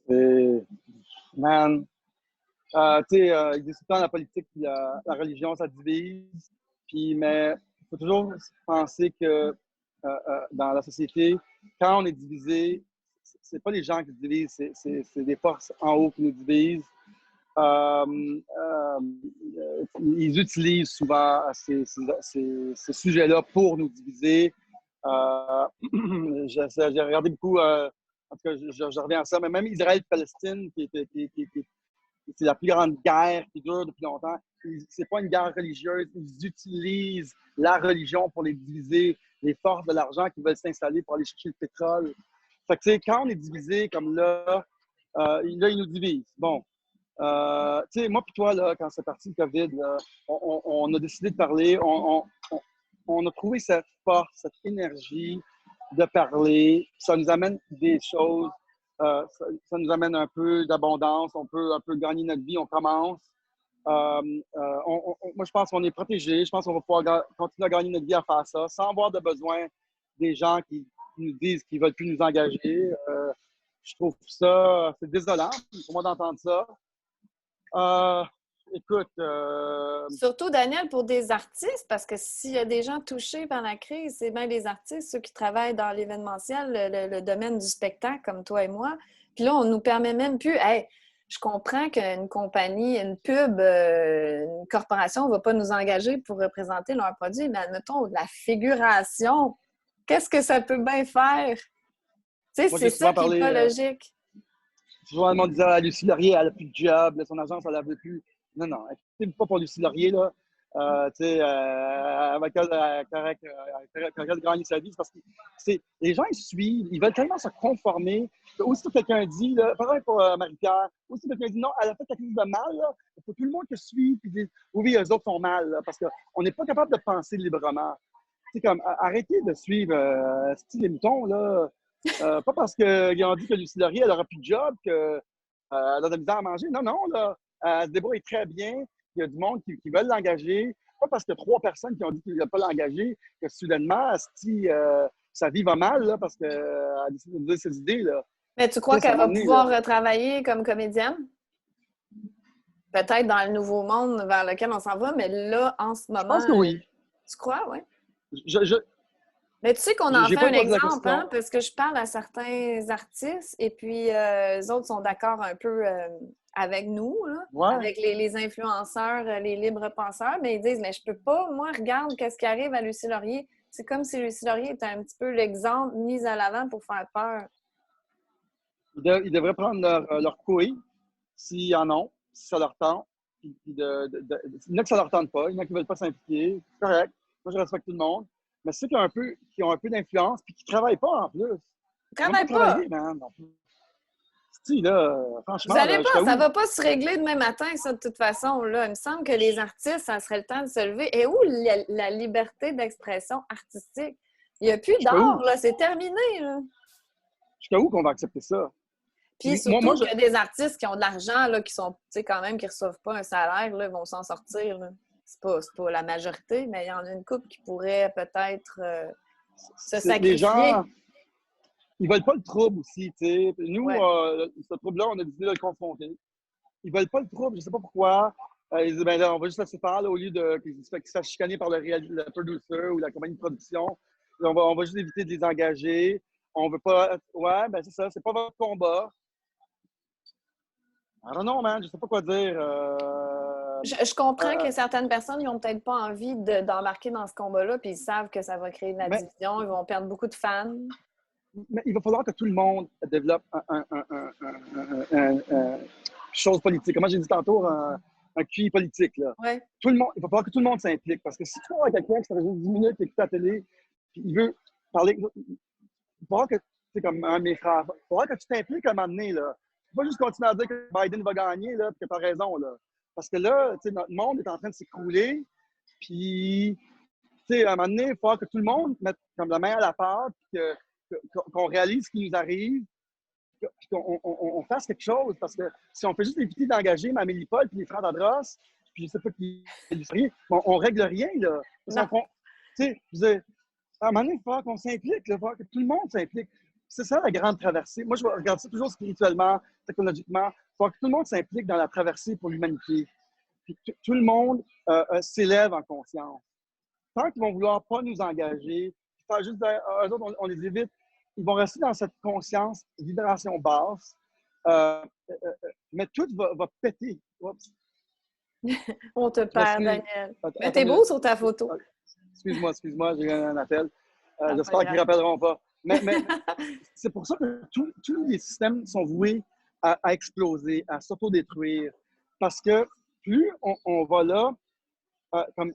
Man, tu sais, il dit tout le temps la politique et la religion, ça divise. Puis, mais il faut toujours penser que dans la société, quand on est divisé, c'est pas les gens qui divisent, c'est des forces en haut qui nous divisent. Ils utilisent souvent ces sujets-là pour nous diviser. J'ai regardé beaucoup, en tout cas, je reviens à ça, mais même Israël-Palestine, c'est la plus grande guerre qui dure depuis longtemps. C'est pas une guerre religieuse. Ils utilisent la religion pour les diviser, les forces de l'argent qui veulent s'installer pour aller chercher le pétrole. Fait que, tu sais, quand on est divisé comme là, ils nous divisent. Bon. Tu sais, moi puis toi, là, quand c'est parti le COVID, là, on a décidé de parler. On a trouvé cette force, cette énergie de parler. Ça nous amène des choses. Ça nous amène un peu d'abondance. On peut un peu gagner notre vie. On commence. Moi, je pense qu'on est protégé. Je pense qu'on va pouvoir continuer à gagner notre vie à faire ça sans avoir de besoin des gens qui nous disent qu'ils ne veulent plus nous engager. Je trouve ça, c'est désolant pour moi d'entendre ça. Écoute. Surtout, Daniel, pour des artistes, parce que s'il y a des gens touchés par la crise, c'est bien les artistes, ceux qui travaillent dans l'événementiel, le domaine du spectacle, comme toi et moi. Puis là, on nous permet même plus. Hey, je comprends qu'une compagnie, une pub, une corporation ne va pas nous engager pour représenter leurs produits, mais admettons, de la figuration, qu'est-ce que ça peut bien faire? Tu sais, Moi, c'est j'ai ça souvent qui n'est parlé. pas logique. Souvent, le monde disait ah, Lucie Laurier, elle n'a plus de job, là, son agence, elle ne veut plus. Non, non, elle pas pour Lucie Laurier, là. Tu sais, avec elle gagner sa vie, c'est parce que les gens, ils suivent, ils veulent tellement se conformer. Aussitôt que quelqu'un dit, là, par exemple pour Marie-Pierre, aussitôt que quelqu'un dit non, elle a fait quelque chose de mal, là, il faut tout le monde qui suit et dire oui, eux autres sont mal, là, parce qu'on n'est pas capable de penser librement. C'est comme, arrêtez de suivre style les moutons, là. Pas parce qu'ils ont dit que Lucie Laurier, elle n'aura plus de job, qu'elle a de la misère à manger. Non, non, là, elle se débrouille très bien. Il y a du monde qui veulent l'engager. Pas parce qu'il y a 3 personnes qui ont dit qu'ils ne veulent pas l'engager que soudainement, si sa vie va mal, là, parce qu'elle a décidé de dire ses idées. Là. Mais tu crois Tu sais, ça qu'elle m'a va amené, pouvoir là. travailler comme comédienne? Peut-être dans le nouveau monde vers lequel on s'en va, mais là, en ce Je pense moment, que oui. tu crois, oui? Je Mais tu sais qu'on en j'ai fait pas un posé la exemple, question. hein? Parce que je parle à certains artistes et puis les autres sont d'accord un peu avec nous, là, Ouais. avec les influenceurs, les libres penseurs, mais ils disent, mais je peux pas, moi, regarde qu'est-ce qui arrive à Lucie Laurier. C'est comme si Lucie Laurier était un petit peu l'exemple mis à l'avant pour faire peur. Ils devraient prendre leur couille, s'ils en ont, si ça leur tente. Il y en a que ça leur tente pas, il y en a qui ne veulent pas s'impliquer. C'est correct. Moi, je respecte tout le monde. Mais ceux qui ont un peu d'influence puis qui ne travaillent pas en plus. Ils n'ont même pas Travaille pas! travaillé, man. Non plus. Si, là, Vous franchement, allez là, jusqu'à pas, ça où? va pas se régler demain matin, ça, de toute façon. Là. Il me semble que les artistes, ça serait le temps de se lever. Et où la liberté d'expression artistique? Il n'y a plus Jusqu'à d'art, où? là. C'est terminé, là. Jusqu'à où qu'on va accepter ça? Puis Moi, surtout que des artistes qui ont de l'argent, là, qui sont, tu sais, quand même, qui reçoivent pas un salaire, là, vont s'en sortir, là. C'est pas la majorité, mais il y en a une couple qui pourrait peut-être se les sacrifier. gens, ils veulent pas le trouble aussi, tu sais. Nous, Ouais. ce trouble-là, on a décidé de le confronter. ils veulent pas le trouble, je sais pas pourquoi. Ils disent, ben là, on va juste laisser faire, là, au lieu qu'ils se fassent chicaner par le producer ou la compagnie de production. On va juste éviter de les engager. On veut pas. Ouais, ben c'est ça, c'est pas votre combat. I don't know, man, je sais pas quoi dire. Je comprends Euh, que certaines personnes n'ont peut-être pas envie d'embarquer dans ce combat-là, puis ils savent que ça va créer de la mais, division, ils vont perdre beaucoup de fans. mais il va falloir que tout le monde développe chose politique. Comme j'ai dit tantôt, un QI politique. Là. Ouais. Tout le monde, il va falloir que tout le monde s'implique. Parce que si tu vois quelqu'un qui se résout 10 minutes et écoute la télé, puis il veut parler. Il va falloir que, c'est comme un de mes frères, il va falloir que tu t'impliques à un moment donné. Là. Tu vas juste continuer à dire que Biden va gagner, là, puis que tu as raison. Là. Parce que là, notre monde est en train de s'écrouler. Puis, à un moment donné, il va falloir que tout le monde mette comme la main à la pâte, qu'on réalise ce qui nous arrive, qu'on fasse quelque chose. Parce que si on fait juste éviter d'engager Amélie Paul puis les frères d'Adros, puis je sais pas qui on règle rien, là. Parce qu'on, à un moment donné, il va falloir qu'on s'implique, il va falloir que tout le monde s'implique. C'est ça la grande traversée. Moi, je regarde ça toujours spirituellement, technologiquement. Il va falloir que tout le monde s'implique dans la traversée pour l'humanité. Puis tout le monde s'élève en conscience. Tant qu'ils vont vouloir pas nous engager, faire juste eux autres, on les évite, ils vont rester dans cette conscience, vibration basse, mais tout va péter. Oups. On te Je perd, m'excuse. Daniel. Mais Attends, t'es beau sur ta photo. excuse-moi, j'ai eu un appel. Ah, pas J'espère qu'ils grave. ne rappelleront pas. Mais c'est pour ça que tous les systèmes sont voués à exploser, à s'autodétruire. Parce que plus on va là, comme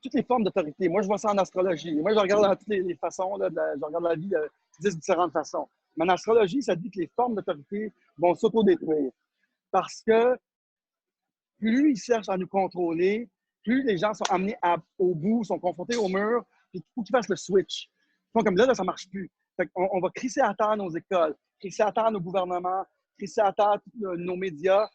toutes les formes d'autorité. Moi, je vois ça en astrologie. Moi, je regarde dans toutes les façons, là, je regarde la vie de 10 différentes façons. Mais en astrologie, ça dit que les formes d'autorité vont s'autodétruire. Parce que plus ils cherchent à nous contrôler, plus les gens sont amenés au bout, sont confrontés au mur, puis il faut qu'ils fassent le switch. Donc, comme là, ça ne marche plus. On va crisser à terre nos écoles, crisser à terre nos gouvernements, crisser à terre nos médias.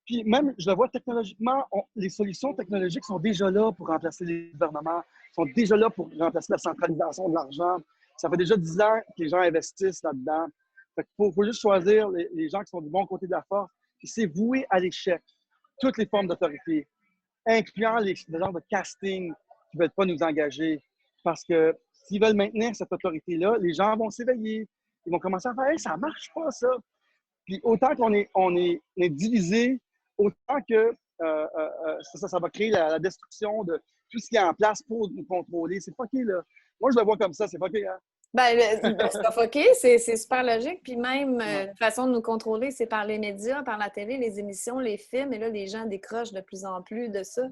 Puis même, je le vois technologiquement, les solutions technologiques sont déjà là pour remplacer les gouvernements, sont déjà là pour remplacer la centralisation de l'argent. Ça fait déjà 10 ans que les gens investissent là-dedans. Fait qu'il faut juste choisir les gens qui sont du bon côté de la force. Puis c'est voué à l'échec. Toutes les formes d'autorité, incluant les genres de casting qui ne veulent pas nous engager. Parce que s'ils veulent maintenir cette autorité-là, les gens vont s'éveiller. Ils vont commencer à faire hey, « ça ne marche pas, ça! » Puis autant qu'on est divisé, autant que ça va créer la destruction de tout ce qui est en place pour nous contrôler. C'est fucké, là. Moi, je le vois comme ça, c'est fucké, hein? Ben, c'est pas fucké, c'est super logique. Puis même, Ouais. la façon de nous contrôler, c'est par les médias, par la télé, les émissions, les films. Et là, les gens décrochent de plus en plus de ça.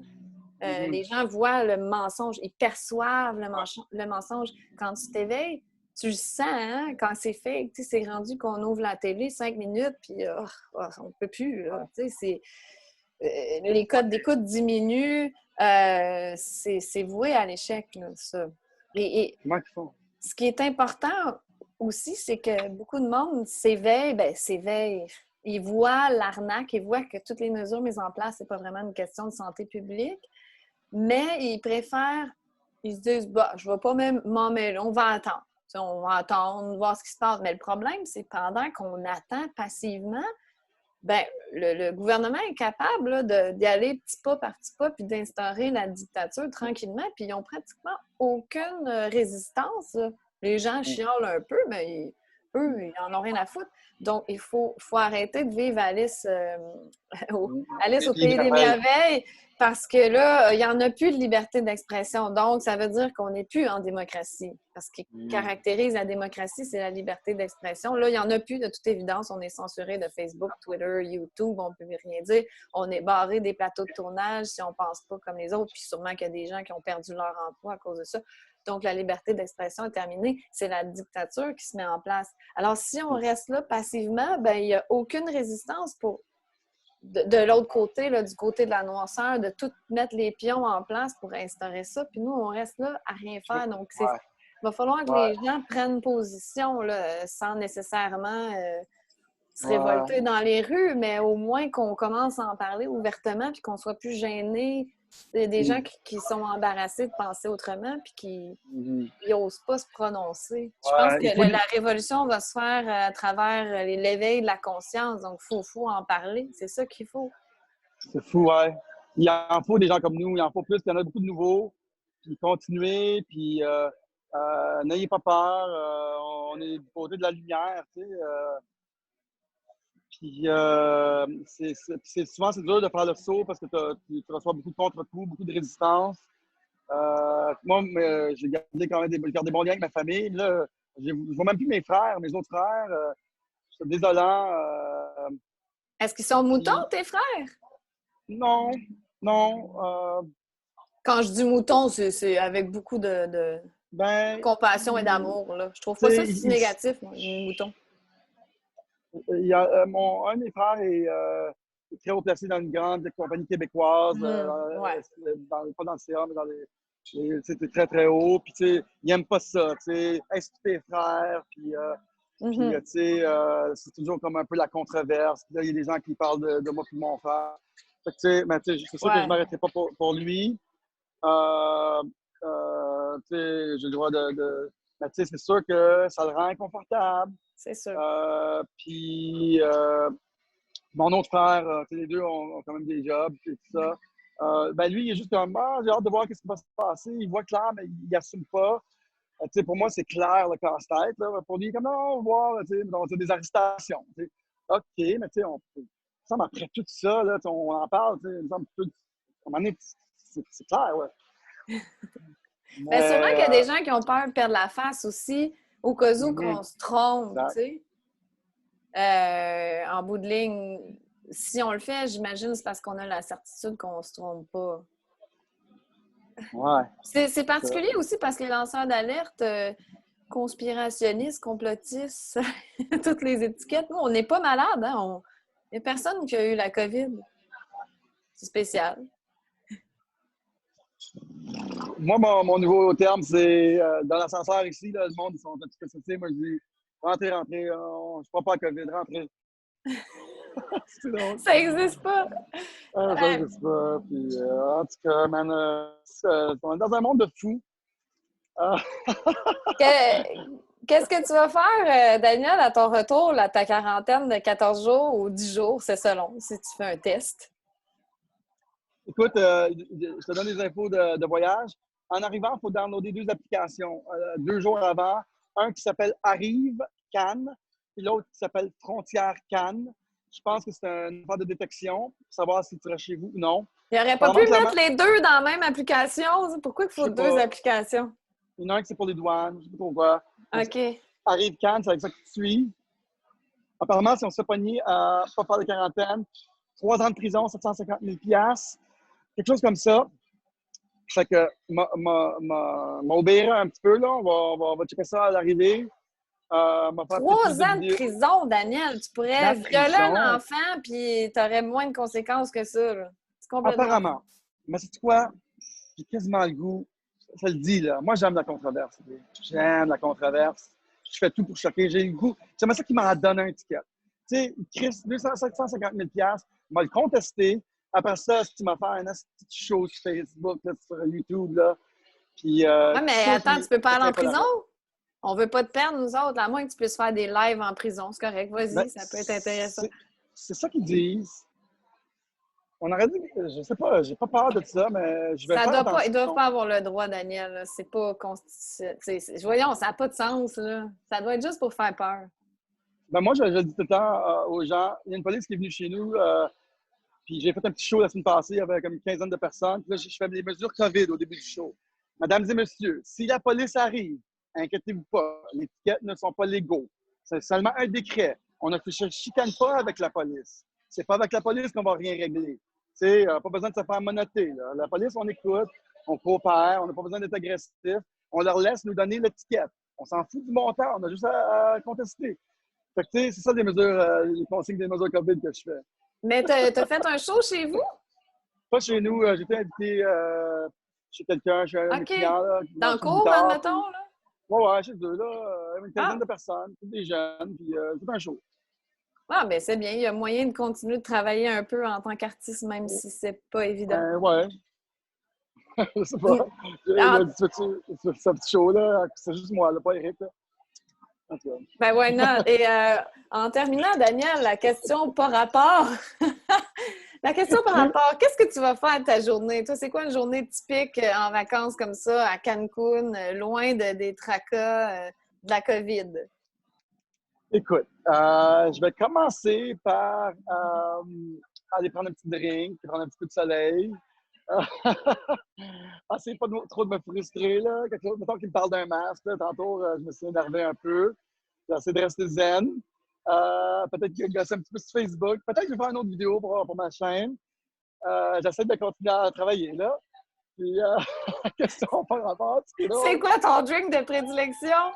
Les gens voient le mensonge, ils perçoivent le mensonge. Quand tu t'éveilles, tu le sens, hein? Quand c'est fait, c'est rendu qu'on ouvre la télé 5 minutes, puis on ne peut plus. Les codes d'écoute diminuent. C'est voué à l'échec, là, ça. Et Comment ils font? ce qui est important aussi, c'est que beaucoup de monde s'éveille. Ils voient l'arnaque, ils voient que toutes les mesures mises en place, c'est pas vraiment une question de santé publique, mais ils préfèrent, ils se disent, bah, je ne vais pas m'en mêler, on va attendre. On va attendre, voir ce qui se passe. Mais le problème, c'est pendant qu'on attend passivement, ben, le gouvernement est capable d'y aller petit pas par petit pas puis d'instaurer la dictature tranquillement, puis ils n'ont pratiquement aucune résistance. Là. Les gens chiolent un peu, mais eux, ils n'en ont rien à foutre. Donc, il faut arrêter de vivre Alice au pays des merveilles parce que là, il n'y en a plus de liberté d'expression. Donc, ça veut dire qu'on n'est plus en démocratie. Parce ce qui caractérise la démocratie, c'est la liberté d'expression. Là, il n'y en a plus de toute évidence. On est censuré de Facebook, Twitter, YouTube. On ne peut rien dire. On est barré des plateaux de tournage si on ne pense pas comme les autres. Puis sûrement qu'il y a des gens qui ont perdu leur emploi à cause de ça. Donc, la liberté d'expression est terminée. C'est la dictature qui se met en place. Alors, si on reste là passivement, ben il n'y a aucune résistance pour de l'autre côté, là, du côté de la noirceur, de tout mettre les pions en place pour instaurer ça. Puis nous, on reste là à rien faire. Donc, il va falloir que les gens prennent position là, sans nécessairement se révolter dans les rues, mais au moins qu'on commence à en parler ouvertement puis qu'on soit plus gêné Il y a des gens qui sont embarrassés de penser autrement puis qui n'osent pas se prononcer. Je pense Ouais, que la révolution va se faire à travers l'éveil de la conscience. Donc, il faut en parler. C'est ça qu'il faut. c'est fou, ouais. Il en faut des gens comme nous, il en faut plus. Il y en a beaucoup de nouveaux. Puis continuez, puis n'ayez pas peur. On est du côté de la lumière, tu sais. Puis souvent, c'est dur de faire le saut parce que tu reçois beaucoup de contre-coups, beaucoup de résistance. Moi, j'ai gardé gardé bon lien avec ma famille. Là, je ne vois même plus mes frères, mes autres frères. C'est désolant. Est-ce qu'ils sont moutons, Puis, tes frères? non, non. Quand je dis mouton, c'est avec beaucoup de Ben, compassion et d'amour. Là. Je trouve tu pas sais, ça si négatif, moi, les moutons. il y a, un de mes frères est très haut placé dans une grande compagnie québécoise, Ouais. pas dans le CA, mais dans c'était très, très haut. Puis, tu sais, il n'aime pas ça. Tu sais, est-ce que tes frères? Puis, tu sais, c'est toujours comme un peu la controverse. Puis là, il y a des gens qui parlent de moi et de mon frère. Fait que, tu sais, mais, tu sais, c'est sûr que je ne m'arrêterai pas pour lui. Tu sais, j'ai le droit mais, tu sais, c'est sûr que ça le rend inconfortable. C'est sûr. Puis, mon autre frère, les deux ont quand même des jobs et tout ça. Ben lui, il est juste comme, j'ai hâte de voir ce qui va se passer. Il voit clair, mais il n'assume pas. Tu sais, pour moi, c'est clair le casse-tête. Là. Pour lui, il est comme, non, on va voir, tu sais, donc, c'est des arrestations. Tu sais. OK, mais tu sais, après tout ça, là, on en parle, tu sais, il me semble tout, à un moment donné, c'est clair, ouais. Bien, sûrement qu'il y a Mais, des gens qui ont peur de perdre la face aussi, au cas où qu'on se trompe, tu sais. En bout de ligne, si on le fait, j'imagine c'est parce qu'on a la certitude qu'on ne se trompe pas. ouais. C'est particulier aussi parce que les lanceurs d'alerte, conspirationnistes, complotistes, toutes les étiquettes, nous, on n'est pas malade. Hein? Il n'y a personne qui a eu la COVID. C'est spécial. Moi, mon nouveau terme, c'est dans l'ascenseur ici, là, le monde, ils sont un petit peu stressés. Moi, je dis rentrez, rentrez, je ne crois pas à la COVID, rentrez. C'est drôle. Ça n'existe pas. Ça, je sais pas. Puis, en tout cas, man, on est dans un monde de fous. Qu'est-ce que tu vas faire, Daniel, à ton retour, à ta quarantaine de 14 jours ou 10 jours, c'est selon, si tu fais un test? Écoute, je te donne des infos de voyage. En arrivant, il faut downloader deux applications 2 jours avant. Un qui s'appelle Arrive Cannes, et l'autre qui s'appelle Frontière Cannes. Je pense que c'est une phase de détection pour savoir si tu seras chez vous ou non. Il n'aurait pas pu mettre les deux dans la même application? Pourquoi il faut deux applications? Il y en a un qui c'est pour les douanes, je ne sais pas pourquoi. OK. Arrive Cannes, c'est avec ça que tu suis. Apparemment, si on se fait pogner à ne pas faire de quarantaine, 3 ans de prison, 750 000 quelque chose comme ça. Fait que m'obéir un petit peu, là. On va checker ça à l'arrivée. 3 ans de prison, Daniel. Tu pourrais violer un enfant puis tu aurais moins de conséquences que ça. C'est complètement... Apparemment. Mais c'est quoi? J'ai quasiment le goût. Ça le dit, là. Moi, j'aime la controverse. J'aime la controverse. Je fais tout pour choquer. J'ai le goût. J'aimerais ça qu'il m'en donne un ticket. Tu sais, Chris, 750 000 il m'a le contesté. Après ça, si tu m'as fait un petit show sur Facebook, là, sur YouTube, là. Puis, ouais, mais attends, tu peux pas aller en prison? On veut pas te perdre, nous autres, à moins que tu puisses faire des lives en prison. C'est correct, vas-y, ça peut être intéressant. C'est ça qu'ils disent. On aurait dit, je sais pas, j'ai pas peur de ça, mais je vais faire attention. Ils doivent pas avoir le droit, Daniel. C'est pas voyons, ça n'a pas de sens, là. Ça doit être juste pour faire peur. Ben moi, je le dis tout le temps aux gens. Il y a une police qui est venue chez nous, puis j'ai fait un petit show la semaine passée avec comme une quinzaine de personnes. Puis là, je fais les mesures COVID au début du show. Mesdames et messieurs, si la police arrive, inquiétez-vous pas, les tickets ne sont pas légaux. C'est seulement un décret. On ne se chicane pas avec la police. C'est pas avec la police qu'on va rien régler. Pas besoin de se faire monoter. Là. La police, on écoute, on coopère, on n'a pas besoin d'être agressif. On leur laisse nous donner l'étiquette. On s'en fout du montant, on a juste à contester. Fait que, c'est ça les mesures, les consignes des mesures COVID que je fais. Mais t'as fait un show chez vous? Pas chez nous. J'étais invité chez quelqu'un, chez un client. Là, dans le cours, admettons, là? Ouais, chez eux, là. Une quinzaine de personnes, tous des jeunes, puis tout un show. Ah, ben c'est bien. Il y a moyen de continuer de travailler un peu en tant qu'artiste, même si c'est pas évident. Ouais. Je sais pas. Il En- a dit, ce petit show-là, c'est juste moi, là, pas Eric. Là. En tout cas. Ben why not? Et en terminant, Daniel, la question par rapport. La question par rapport, qu'est-ce que tu vas faire de ta journée? Toi, c'est quoi une journée typique en vacances comme ça, à Cancun, loin des tracas de la COVID? Écoute, je vais commencer par aller prendre un petit drink, prendre un petit coup de soleil. Essayer pas trop de me frustrer, là. Quelque chose, mettons qu'il me parle d'un masque, là, tantôt, je me suis énervé un peu. J'essaie de rester zen. Peut-être que gosser un petit peu sur Facebook. Peut-être que je vais faire une autre vidéo pour ma chaîne. J'essaie de continuer à travailler, là. Puis, question par rapport, c'est C'est drôle. quoi ton drink de prédilection?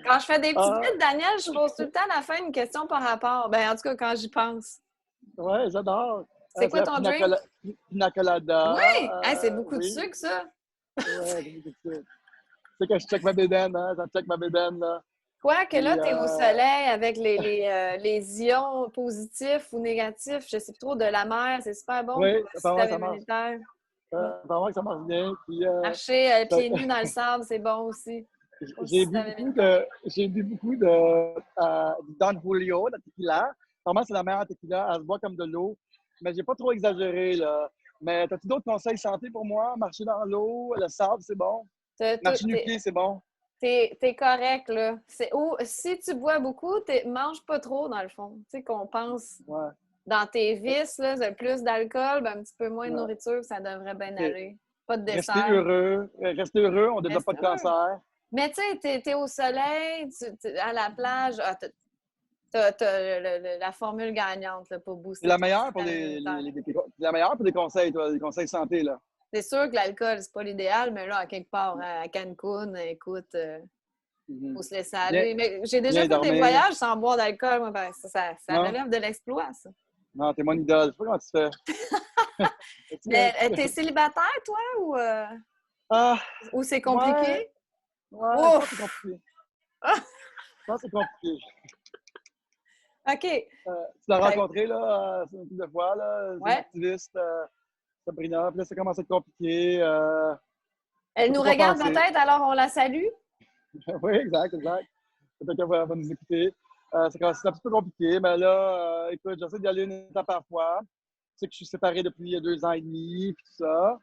Quand je fais des petites Euh, vites, Daniel, je pose tout le temps à la fin une question par rapport. Ben, en tout cas, quand j'y pense. ouais, j'adore. C'est C'est quoi la ton drink? pina colada. Oui! Hey, c'est beaucoup de Oui, sucre, ça. ouais, c'est beaucoup de ça. Tu sais que je check ma bédaine, hein? Je check ma bédaine, là. Quoi que là, Puis, tu es au soleil avec les ions positifs ou négatifs, je sais plus trop, de la mer, c'est super bon oui, pour le apparemment, système ça marche. immunitaire. Apparemment que ça marche bien. Puis, Marcher pieds nus dans le sable, c'est bon aussi pour le système immunitaire. j'ai bu beaucoup de du Don Julio, la tequila. Apparemment, c'est la meilleure tequila. Elle se boit comme de l'eau. Mais j'ai pas trop exagéré, là. Mais as-tu d'autres conseils santé pour moi? Marcher dans l'eau, le sable, c'est bon. Marcher nu-pied, c'est bon. T'es correct, là. Si tu bois beaucoup, mange pas trop, dans le fond. Tu sais, qu'on pense Ouais. dans tes vices, là, plus d'alcool, ben, un petit peu moins de Ouais. nourriture, ça devrait bien OK. aller. Pas de Restez dessert. heureux. Restez heureux, on ne développe Reste pas de heureux. cancer. Mais tu sais, t'es au soleil, à la plage, t'as la formule gagnante là, pour C'est booster la ton meilleure pour système immunitaire. c'est la meilleure pour des conseils, toi, des conseils santé, là. C'est sûr que l'alcool, c'est pas l'idéal, mais là, à quelque part, à Cancun, écoute, Mhm. faut se laisser Bien, aller. Mais j'ai déjà bien fait des dormir. voyages sans boire d'alcool. Moi, ben, ça Non? relève de l'exploit, ça. Non, t'es mon idole. Je sais pas comment tu fais. Mais t'es célibataire, toi, Ah, ou c'est ouais, compliqué? ouais, je pense que c'est Ouf! compliqué. Je pense que c'est compliqué. OK. Tu l'as Fait- rencontré, là, une couple de fois, là. C'est une ouais. activiste, Sabrina. Puis là, ça commence à être compliqué. Je Elle sais nous pas quoi regarde penser. peut-être, alors on la salue. Oui, exact, exact. Peut-être qu'elle va nous écouter. C'est un petit peu compliqué, mais là, écoute, j'essaie d'y aller une étape par fois. Tu sais que je suis séparé depuis 2 ans et demi, puis tout ça.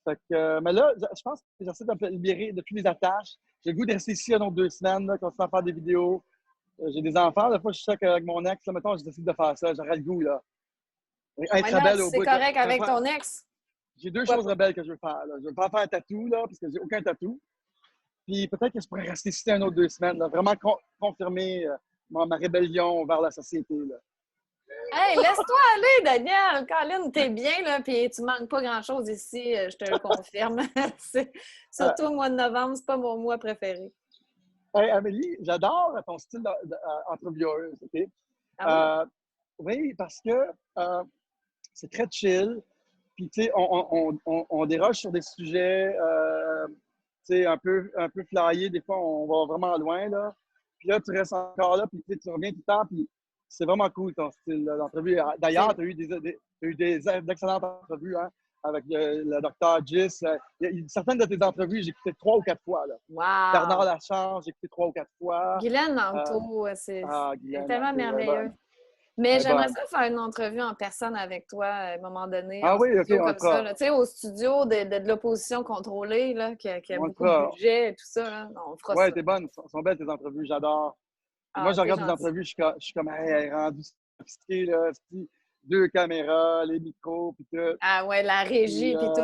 Fait que, mais là, je pense que j'essaie de me libérer de toutes les attaches. J'ai le goût de rester ici dans 2 semaines, là, continuer à faire des vidéos. J'ai des enfants, des fois, je sais qu'avec mon ex, là, mettons, je décide de faire ça. J'aurais le goût, là. Why Être not? rebelle Si au c'est bout. correct avec ton ex. J'ai deux Pourquoi choses pas? rebelles que je veux faire. Là. Je veux pas faire un tatou, là, parce que j'ai aucun tatou. Puis peut-être que je pourrais rester ici un autre 2 semaines, là, vraiment confirmer ma rébellion vers la société. Là. Hey, laisse-toi aller, Daniel. Colin, t'es bien, là, puis tu manques pas grand-chose ici, je te le confirme. Euh, Surtout au mois de novembre, c'est pas mon mois préféré. hey, Amélie, j'adore ton style d'entrevieweuse. OK? Ah oui? Euh, oui, parce que c'est très chill. Puis, tu sais, on déroge sur des sujets, tu sais, un peu flyés. Des fois, on va vraiment loin, là. Puis là, tu restes encore là, puis tu reviens tout le temps, puis c'est vraiment cool ton style d'entrevue. D'ailleurs, C'est tu as eu d'excellentes entrevues, hein, avec le docteur Gis. Certaines de tes entrevues, j'ai écouté 3 ou 4 fois, là. Bernard wow! Lachance, j'ai écouté 3 ou 4 fois. Guylaine Euh, Manteau, c'est Guylaine, tellement elle est merveilleux. bonne. Mais Elle est j'aimerais bonne. ça faire une entrevue en personne avec toi à un moment donné, Ah en oui, OK, studio on le comme ça. fera. Tu sais, au studio de l'opposition contrôlée, là, qui a On le beaucoup de fera. budget et tout ça. Là. On fera Ouais, ça. t'es bonne. Sont belles tes entrevues, j'adore. Puis moi, Ah, je t'es regarde des gentil. entrevues, je suis comme, hey, elle est rendue sophistiquée, là. 2 caméras, les micros, puis tout. Ah ouais, la Puis, régie puis tout.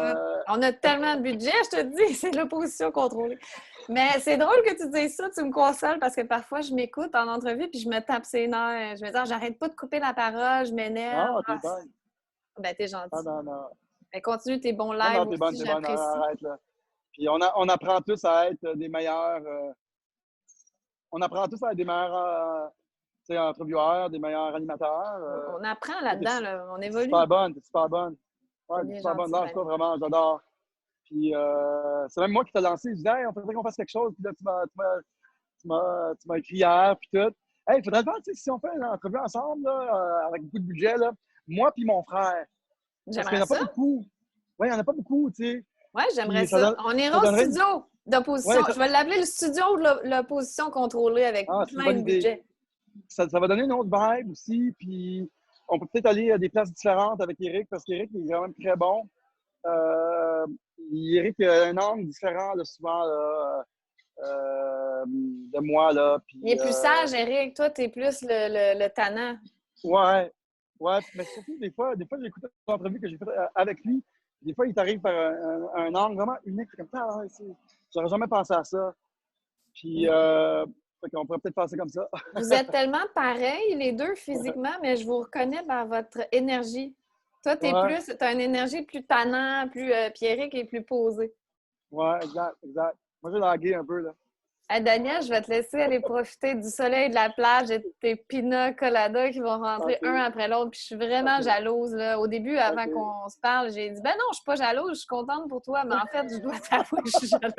On a tellement de budget, je te dis, c'est l'opposition contrôlée. Mais c'est drôle que tu dises ça, tu me consoles parce que parfois je m'écoute en entrevue puis je me tape ses nerfs. Je me dis, ah, j'arrête pas de couper la parole, je m'énerve. non, t'es bonne. Ben, t'es Non, gentil. non, non. Ben, continue tes bons Non, lives non, aussi, t'es bonne, j'apprécie. arrête, là. Puis on apprend tous à être des meilleurs, on apprend tous à être des meilleurs, tu sais, entrevieweurs, des meilleurs animateurs. On apprend T'es là-dedans, là. On t'es évolue. super bonne, t'es super bonne. Ouais, C'est t'es bien super bonne. gentil, Lâche pas Dani. vraiment, j'adore. Puis c'est même moi qui t'ai lancé. Je disais, hey, on faudrait qu'on fasse quelque chose. Puis là, tu m'as écrit hier, puis tout. Hey, il faudrait le faire, tu sais, si on fait une entrevue ensemble, là, avec beaucoup de budget, là, moi puis mon frère. Parce qu'il J'aimerais n'y en a pas ça. beaucoup. Oui, il n'y en a pas beaucoup, tu sais. Ouais, j'aimerais Puis ça. On ça ira au donnerait studio d'opposition. ouais, Je vais l'appeler le studio de l'opposition contrôlée avec c'est une plein bonne de idée. budget. Ça va donner une autre vibe aussi. Puis on peut peut-être aller à des places différentes avec Eric parce qu'Eric est quand même très bon. Euh, Eric a un angle différent là, souvent là, de moi. Là, Il est puis, plus sage, Eric. Toi, t'es plus le tannant. ouais, ouais, mais surtout des fois j'ai écouté une entrevue que j'ai faite avec lui. Des fois, il t'arrive par un angle vraiment unique. C'est comme ça, hein, j'aurais jamais pensé à ça. Puis, fait qu'on pourrait peut-être passer comme ça. Vous êtes tellement pareils, les deux, physiquement, mais je vous reconnais dans votre énergie. Toi, Ouais, t'as une énergie plus tannant, plus puis Eric est plus posé. ouais, exact, exact. Moi, j'ai lagué un peu, là. Hey, Daniel, je vais te laisser aller profiter du soleil, de la plage et de tes pina coladas qui vont rentrer un OK, après l'autre. Puis je suis vraiment OK, jalouse, là. Au début, avant OK. qu'on se parle, j'ai dit, ben non, je suis pas jalouse, je suis contente pour toi, mais en fait, je dois t'avouer que je suis jalouse.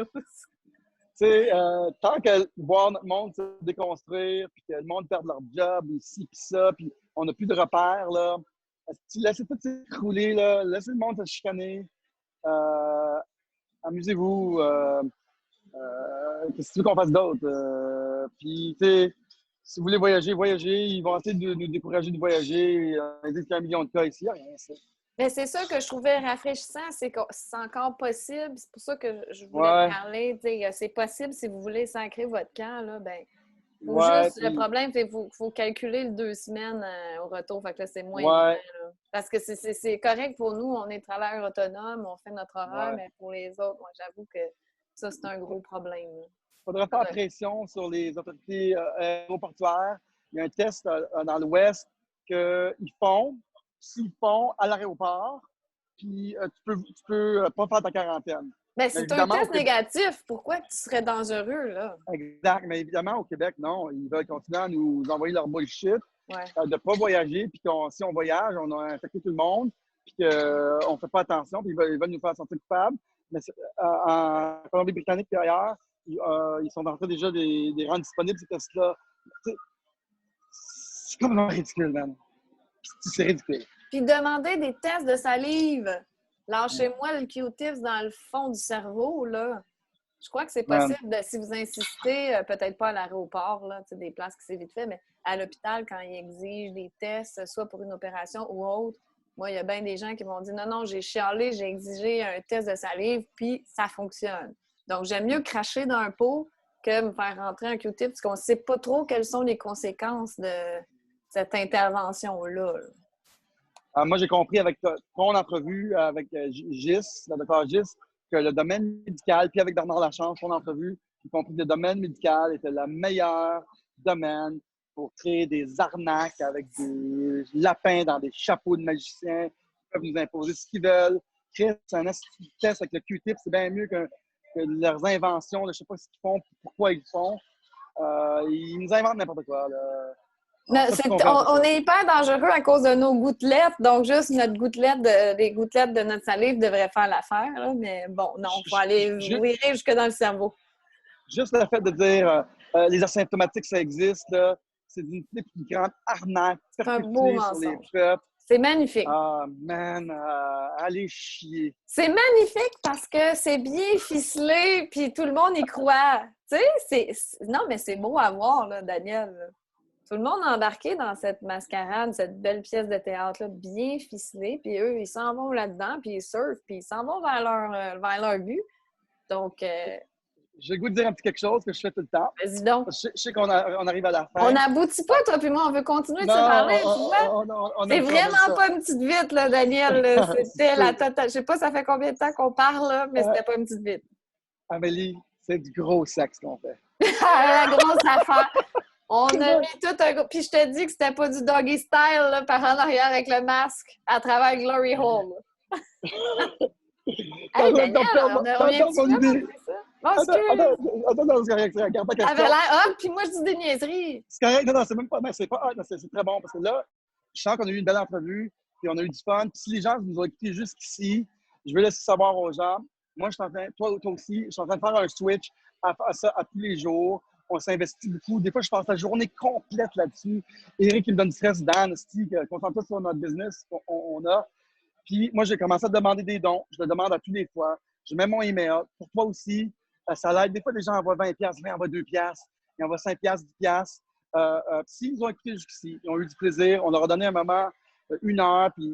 Tu sais, tant que voir notre monde se déconstruire, puis que le monde perd leur job, ici, puis ça, puis on n'a plus de repères, là, laissez tout s'écrouler, là, laissez le monde se chicaner, euh, amusez-vous, qu'est-ce que tu veux qu'on fasse d'autre? Puis, tu sais, si vous voulez voyager, voyagez, ils vont essayer de nous décourager de voyager, ils disent qu'il y a 1 million de cas ici, rien, ça. Mais c'est ça que je trouvais rafraîchissant, c'est que c'est encore possible. C'est pour ça que je voulais te Ouais, parler. Tu sais, c'est possible si vous voulez sacrer votre camp, là, ben, faut ouais, juste, le puis, problème, c'est qu'il faut calculer le 2 semaines au retour. Fait que là, c'est moins évident. ouais, Là. Parce que c'est correct pour nous, on est travailleurs autonomes, on fait notre horaire, ouais. mais pour les autres, moi, j'avoue que ça, c'est un gros problème. Là. Faudrait faire Faudrait- pression sur les autorités aéroportuaires. Il y a un test dans l'Ouest qu'ils font. S'ils font à l'aéroport, puis tu peux pas faire ta quarantaine. Ben, Mais c'est un évidemment, au test Québec, négatif. Pourquoi tu serais dangereux, là? exact, mais évidemment, au Québec, non. Ils veulent continuer à nous envoyer leur bullshit, Ouais. de ne pas voyager, puis si on voyage, on a infecté tout le monde, puis qu'on ne fait pas attention, puis ils veulent nous faire sentir coupables. Mais en Colombie-Britannique et ailleurs, ils sont en train déjà de rendre disponibles ces tests-là. C'est complètement ridicule, man. C'est ridicule. Puis demander des tests de salive. Lâchez-moi le Q-tips dans le fond du cerveau, là. Je crois que c'est Man. possible, si vous insistez, peut-être pas à l'aéroport, là, des places que c'est vite fait, mais à l'hôpital, quand ils exigent des tests, soit pour une opération ou autre, moi, il y a bien des gens qui m'ont dit non, non, j'ai chialé, j'ai exigé un test de salive, puis ça fonctionne. Donc, j'aime mieux cracher dans un pot que me faire rentrer un Q-tip parce qu'on ne sait pas trop quelles sont les conséquences de cette intervention-là. Là. Moi, j'ai compris avec ton entrevue avec Gis, le docteur Gis, que le domaine médical, puis avec Bernard Lachance, ton entrevue, j'ai compris que le domaine médical était le meilleur domaine pour créer des arnaques avec des lapins dans des chapeaux de magiciens. Ils peuvent nous imposer ce qu'ils veulent. Créer un test avec le Q-tip, c'est bien mieux que leurs inventions. Là, je ne sais pas ce qu'ils font, pourquoi ils le font. Ils nous inventent n'importe quoi. Là. Non, Ça, plus confiance à ça. on est hyper dangereux à cause de nos gouttelettes, donc juste notre gouttelette les gouttelettes de notre salive devraient faire l'affaire. Là, mais bon, non, il faut aller virer jusque dans le cerveau. Juste le fait de dire les asymptomatiques, ça existe, là, c'est une plus grande arnaque C'est un beau perpétuée sur les mensonge. peuples. C'est magnifique. Ah, man, allez chier. C'est magnifique parce que c'est bien ficelé, puis tout le monde y croit. Tu sais, non, mais c'est beau à voir, là, Daniel. Là. Tout le monde a embarqué dans cette mascarade, cette belle pièce de théâtre-là, bien ficelée, puis eux, ils s'en vont là-dedans, puis ils surfent, puis ils s'en vont vers leur but. Donc, J'ai le goût de dire un petit quelque chose que je fais tout le temps. vas-y donc. Je sais qu'on arrive à la On fin. n'aboutit pas, toi puis moi, on veut continuer de se Non, parler, tu vois? on C'est aime ça, on aime vraiment ça. pas une petite vite, là, Daniel. Là. C'était la C'est- totale. Je sais pas, ça fait combien de temps qu'on parle, là, mais c'était pas une petite vite. Amélie, c'est du gros sexe qu'on fait. La grosse affaire. On a mis tout un gros. Puis je te dis que c'était pas du doggy style, là, par en arrière avec le masque, à travers Glory Hole. Hey, Daniel, on vient-tu mon vraiment idée. après ça? Bon, excuse. Attends, c'est correct, regarde ta Ça avait question. l'air hop, puis moi, je dis des niaiseries. C'est correct, non, c'est même pas, mais c'est pas, non, c'est très bon parce que là, je sens qu'on a eu une belle entrevue, puis on a eu du fun. Puis si les gens nous ont écoutés jusqu'ici, je vais laisser savoir aux gens. Moi, je suis en train, toi aussi, je suis en train de faire un switch à ça à tous les jours. On s'investit beaucoup. Des fois, je passe la journée complète là-dessus. Eric, il me donne du stress. Dan, concentre-toi sur notre business qu'on a. Puis moi, j'ai commencé à demander des dons. Je le demande à tous les fois. je mets mon email. Pour toi aussi, ça l'aide. Des fois, les gens envoient 20$, ils envoient 2$, ils envoient 5$, 10$. S'ils ont écouté jusqu'ici, ils ont eu du plaisir, on leur a donné un moment, 1 heure, puis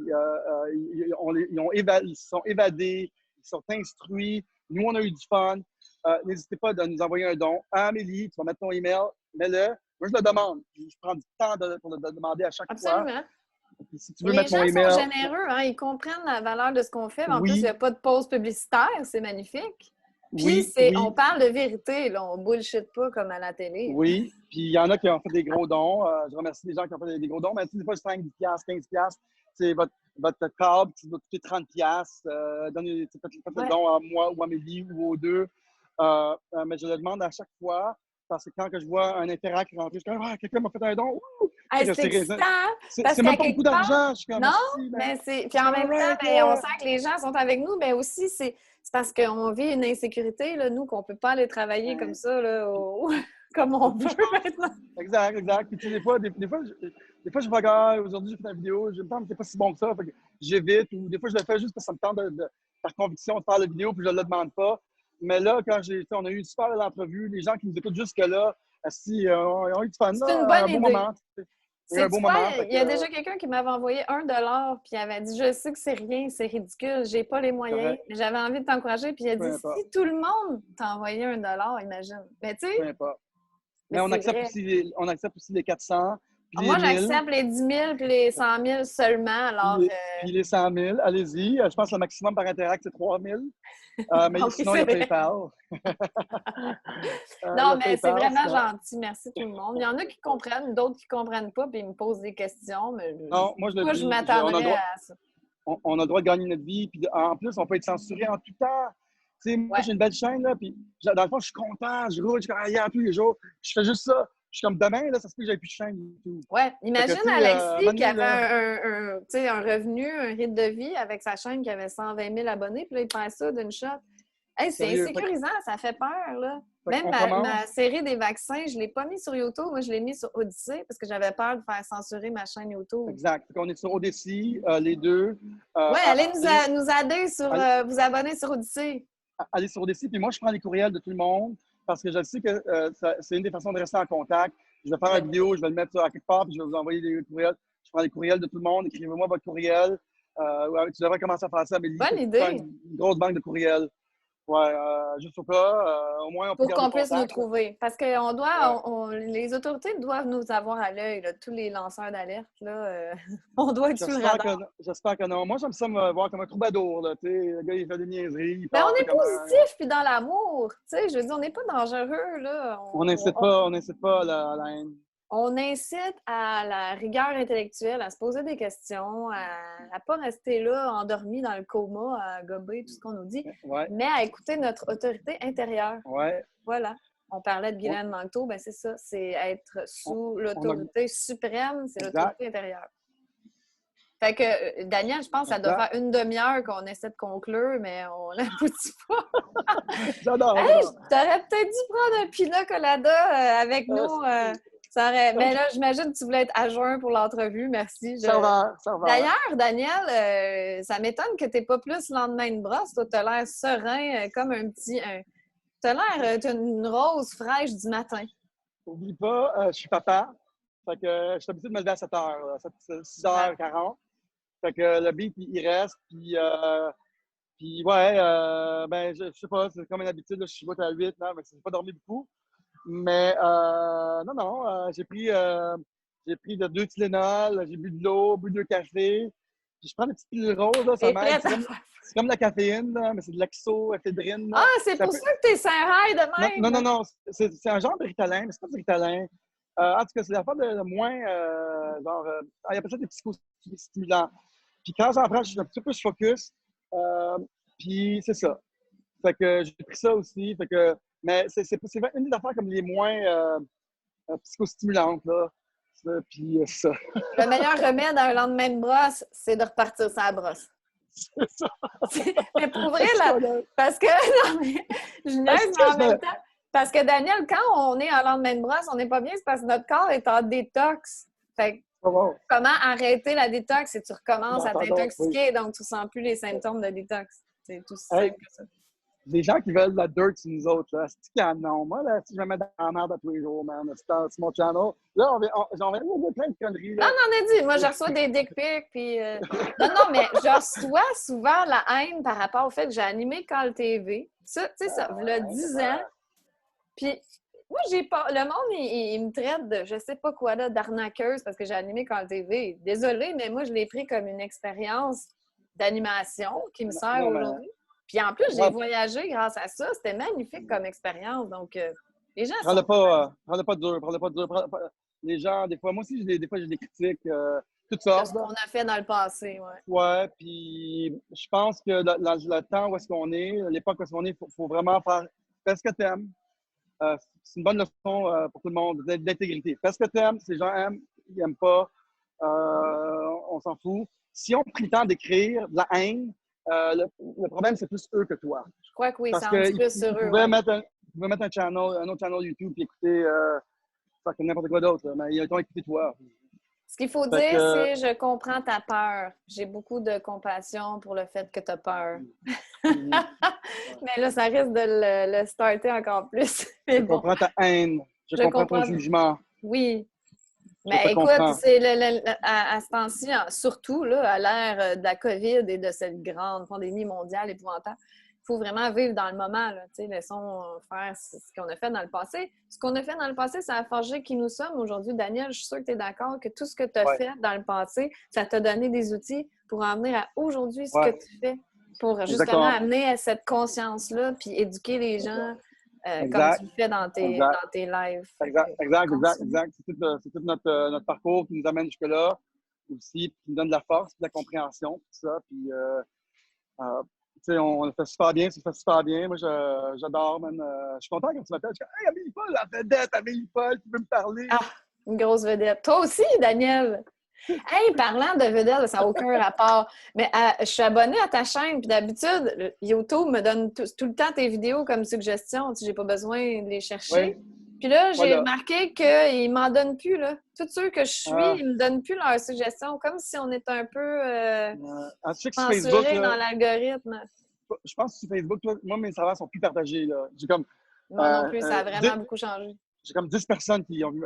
ils se sont évadés, ils se sont instruits. Nous, on a eu du fun. N'hésitez pas à nous envoyer un don. Amélie, tu vas mettre ton email, mets-le. Moi, je le demande. Je prends du temps pour le demander à chaque fois. Absolument. Puis si tu Et veux les mettre mon gens email. sont généreux, hein? Ils comprennent la valeur de ce qu'on fait. Mais en plus, il n'y Oui, a pas de pause publicitaire. C'est magnifique. Puis, oui, on oui, parle de vérité. Là. On ne bullshit pas comme à la télé. oui. Puis il y en a qui ont fait des gros dons. Je remercie les gens qui ont fait des gros dons. Mais tu sais, des fois, 5, 10$, 15$, c'est votre câble qui va coûter 30$. Faites le don à moi ou à Amélie ou aux deux. Mais je le demande à chaque fois parce que quand je vois un interact rentrer, je suis comme, quelqu'un m'a fait un don. Hey, c'est excitant, parce C'est qu'à même pas beaucoup quelque part, d'argent. Je suis comme, non, merci, mais c'est. Puis c'est en même temps, correct, ben, on là. sent que les gens sont avec nous, mais aussi, c'est parce qu'on vit une insécurité, là, nous, qu'on ne peut pas aller travailler comme ça, là, comme on Puis veut je pense, maintenant. exact, exact. Puis tu sais, des fois, je vais regarder, aujourd'hui, j'ai fait une vidéo, je me tente, c'est pas si bon que ça, fait que j'évite, ou des fois, je le fais juste parce que ça me tente par conviction de faire la vidéo, puis je ne le demande pas. Mais là, on a eu une super belle entrevue, les gens qui nous écoutent jusque-là, ils ont eu du fun, C'est une là, bonne un beau idée. moment. Il y a eu un beau Sais-tu quoi? moment. Il y a déjà quelqu'un qui m'avait envoyé 1$ puis il avait dit je sais que c'est rien, c'est ridicule, j'ai pas les moyens, Correct, mais j'avais envie de t'encourager. Puis il a peu dit importe, si tout le monde t'a envoyé 1$, imagine. Mais tu peu sais, importe. mais Mais on c'est accepte vrai. aussi les 400, puis les Moi, 1000. j'accepte les 10 000 puis les 100 000 seulement. Alors, Puis les 100 000, allez-y. Je pense que le maximum par interact, c'est 3 000. Mais ah oui, sinon, il y c'est a vrai. PayPal. Il y Non, a mais c'est PayPal, vraiment sinon. gentil. Merci tout le monde. Il y en a qui comprennent, d'autres qui comprennent pas, puis ils me posent des questions. Mais Non, moi, je le moi, je dis, on a le m'attendrais droit, à ça. on a le droit de gagner notre vie. Puis en plus, on peut être censuré en tout temps. Tu sais, moi, Ouais. j'ai une belle chaîne, là, puis dans le fond, je suis content, je roule, je suis comme, hier, tous les jours, je fais juste ça. Je suis comme demain, là, ça se peut que j'avais plus de chaîne et tout. Ouais, Fait que, imagine tu sais, à un Alexis moment qui donné, avait là, tu sais, un revenu, un rythme de vie avec sa chaîne qui avait 120 000 abonnés, puis là, il prend ça d'une shot. Hey, c'est sérieux. insécurisant, ça fait peur, là. Fait Même qu'on ma commence. série des vaccins, je ne l'ai pas mis sur YouTube, moi, je l'ai mis sur Odyssey parce que j'avais peur de faire censurer ma chaîne YouTube. Exact. Fait qu'on est sur Odyssey, les deux. Ouais, allez Allez, nous aider sur allez, vous abonner sur Odyssey. aller sur Odyssey. Puis moi, je prends les courriels de tout le monde parce que je sais que c'est une des façons de rester en contact. Je vais faire une Bonne idée. vidéo, je vais le mettre à quelque part, puis je vais vous envoyer des courriels. Je prends les courriels de tout le monde. Écrivez-moi votre courriel. Tu devrais commencer à faire ça, Amélie. Bonne Tu fais idée. une grosse banque de courriels. Ouais, juste au cas, au moins on peut Pour garder qu'on puisse nous contact. trouver. Parce que Ouais. les autorités doivent nous avoir à l'œil, là, tous les lanceurs d'alerte. Là, on doit être sur le J'espère que, radar. j'espère que non. Moi, j'aime ça me voir comme un troubadour. Là, tu sais, le gars, il fait des niaiseries, il Mais on parle est comme un. positif puis dans l'amour. Tu sais, je veux dire, on n'est pas dangereux. Là. On n'incite pas à la haine. On incite à la rigueur intellectuelle, à se poser des questions, à ne pas rester là endormi dans le coma, à gober tout ce qu'on nous dit, Ouais, mais à écouter notre autorité intérieure. ouais. Voilà. On parlait de On, Guylaine Manteau, ben c'est ça, c'est être on, sous on a, l'autorité suprême, c'est exact, l'autorité intérieure. Fait que, Daniel, je pense que ça doit exact. faire une demi-heure qu'on essaie de conclure, mais on l'aboutit pas. J'adore, Hey, j'adore. t'aurais peut-être dû prendre un pina colada avec nous. Ça aurait... Mais là, j'imagine que tu voulais être à jeun pour l'entrevue. Merci. Serveur, serveur. D'ailleurs, Daniel, ça m'étonne que tu n'aies pas plus lendemain de brosse. Toi, tu as l'air serein, comme un petit... Tu as l'air une rose fraîche du matin. N'oublie pas, je suis papa. Fait que je suis habitué de me lever à 7 heures, là, 6h40. Fait que le beat, il reste. Puis ouais, ben, je sais pas, c'est comme une habitude. Là, je suis à 8, là, mais je n'ai pas dormi beaucoup. Mais non, non, j'ai pris de 2 Tylenol, j'ai bu de l'eau, bu 2 cafés. Puis je prends des petites pilules roses, là, ça T'es m'aide. prête à faire... C'est comme la caféine, là, mais c'est de l'axo-éphédrine. Ah, Là. c'est Ça pour peut... ça que t'es Saint-Rail de Non, non, non, même! non, c'est un genre de Ritalin, mais c'est pas du Ritalin. En tout cas, c'est la forme de moins, il appelle ça des psychostimulants. Puis quand j'en prends, je suis un petit peu plus focus. Puis c'est ça. Fait que j'ai pris ça aussi. Fait que, mais c'est une des affaires comme les moins psychostimulantes, là. Puis ça. Le meilleur remède à un lendemain de brosse, c'est de repartir sa brosse. C'est ça. Mais pour vrai, là, parce que, non, mais, je niaise, mais en même temps, parce que Daniel, quand on est en lendemain de brosse, on n'est pas bien, c'est parce que notre corps est en détox. Fait que, comment arrêter la détox? C'est que tu recommences à t'intoxiquer, donc tu ne sens plus les symptômes de détox. C'est tout simple que ça. des gens qui veulent de la dirt sur nous autres, là. C'est canon. Moi, là, si je me mets dans la merde à tous les jours, man, c'est mon channel. Là, j'en vais plein de conneries, Non, là. non, on a dit. Moi, je reçois des dick pics, puis... Non, non, mais je reçois souvent la haine par rapport au fait que j'ai animé Call TV. Ça, tu sais, ça, il y a 10 ans. Puis, moi, j'ai pas... Le monde, il me traite de, je sais pas quoi, là, d'arnaqueuse parce que j'ai animé Call TV. Désolée, mais moi, je l'ai pris comme une expérience d'animation qui me sert Non, mais... aujourd'hui. Puis en plus, j'ai Ouais. voyagé grâce à ça. C'était magnifique comme expérience. Donc, les gens Prends-le sont... pas dur, prends-le pas dur. Les gens, des fois, moi aussi, des fois, j'ai des critiques, toutes de sortes, ce là. qu'on a fait dans le passé, ouais. Ouais, puis je pense que le temps où est-ce qu'on est, l'époque où est-ce qu'on est, faut vraiment fais ce que t'aimes. C'est une bonne leçon pour tout le monde d'intégrité. Fais ce que t'aimes, si les gens aiment, ils n'aiment pas, on s'en fout. Si on prit le temps d'écrire de la haine, le problème, c'est plus eux que toi. Je crois que oui, Parce ça en dit plus qu'ils sur eux, pouvaient ouais. mettre un autre channel YouTube et écouter n'importe quoi d'autre, là, mais ils ont écouté toi. Ce qu'il faut Fait dire, que, c'est je comprends ta peur. J'ai beaucoup de compassion pour le fait que tu as peur. Mais là, ça risque de le starter encore plus. Mais je bon, comprends ta haine, je je comprends ton comprends. jugement, Oui. je te Mais écoute, comprends. c'est à ce temps-ci, surtout là, à l'ère de la COVID et de cette grande pandémie mondiale épouvantable, il faut vraiment vivre dans le moment. Là, laissons faire ce qu'on a fait dans le passé. Ce qu'on a fait dans le passé, ça a forgé qui nous sommes aujourd'hui. Daniel, je suis sûre que tu es d'accord que tout ce que tu as Ouais. fait dans le passé, ça t'a donné des outils pour en venir à aujourd'hui ce Ouais. que tu fais, pour justement Exactement. amener à cette conscience-là puis éduquer les gens comme Exact. tu le fais dans Exact. tes lives. Exact. C'est tout notre parcours qui nous amène jusque-là aussi, puis qui nous donne de la force, de la compréhension, tout ça. Puis, tu sais, on le fait super bien, ça se fait super bien. Moi, j'adore, man. Je suis content quand tu m'appelles. Je dis, hey, Amélie Paul, la vedette, Amélie Paul, tu veux me parler? Ah, une grosse vedette. Toi aussi, Daniel! Hey, parlant de vedette, ça n'a aucun rapport. Mais je suis abonnée à ta chaîne, puis d'habitude, YouTube me donne tout le temps tes vidéos comme suggestion. J'ai pas besoin de les chercher. Oui. Puis là, j'ai Voilà. remarqué qu'ils m'en donnent plus, là. Tous ceux que je suis, Ah. ils me donnent plus leurs suggestions, comme si on était un peu Je sais que sur Facebook, censuré là, dans l'algorithme. je pense que sur Facebook, moi, mes serveurs sont plus partagés. Là. Moi non plus, ça a vraiment 10 beaucoup changé. j'ai comme 10 personnes qui ont vu.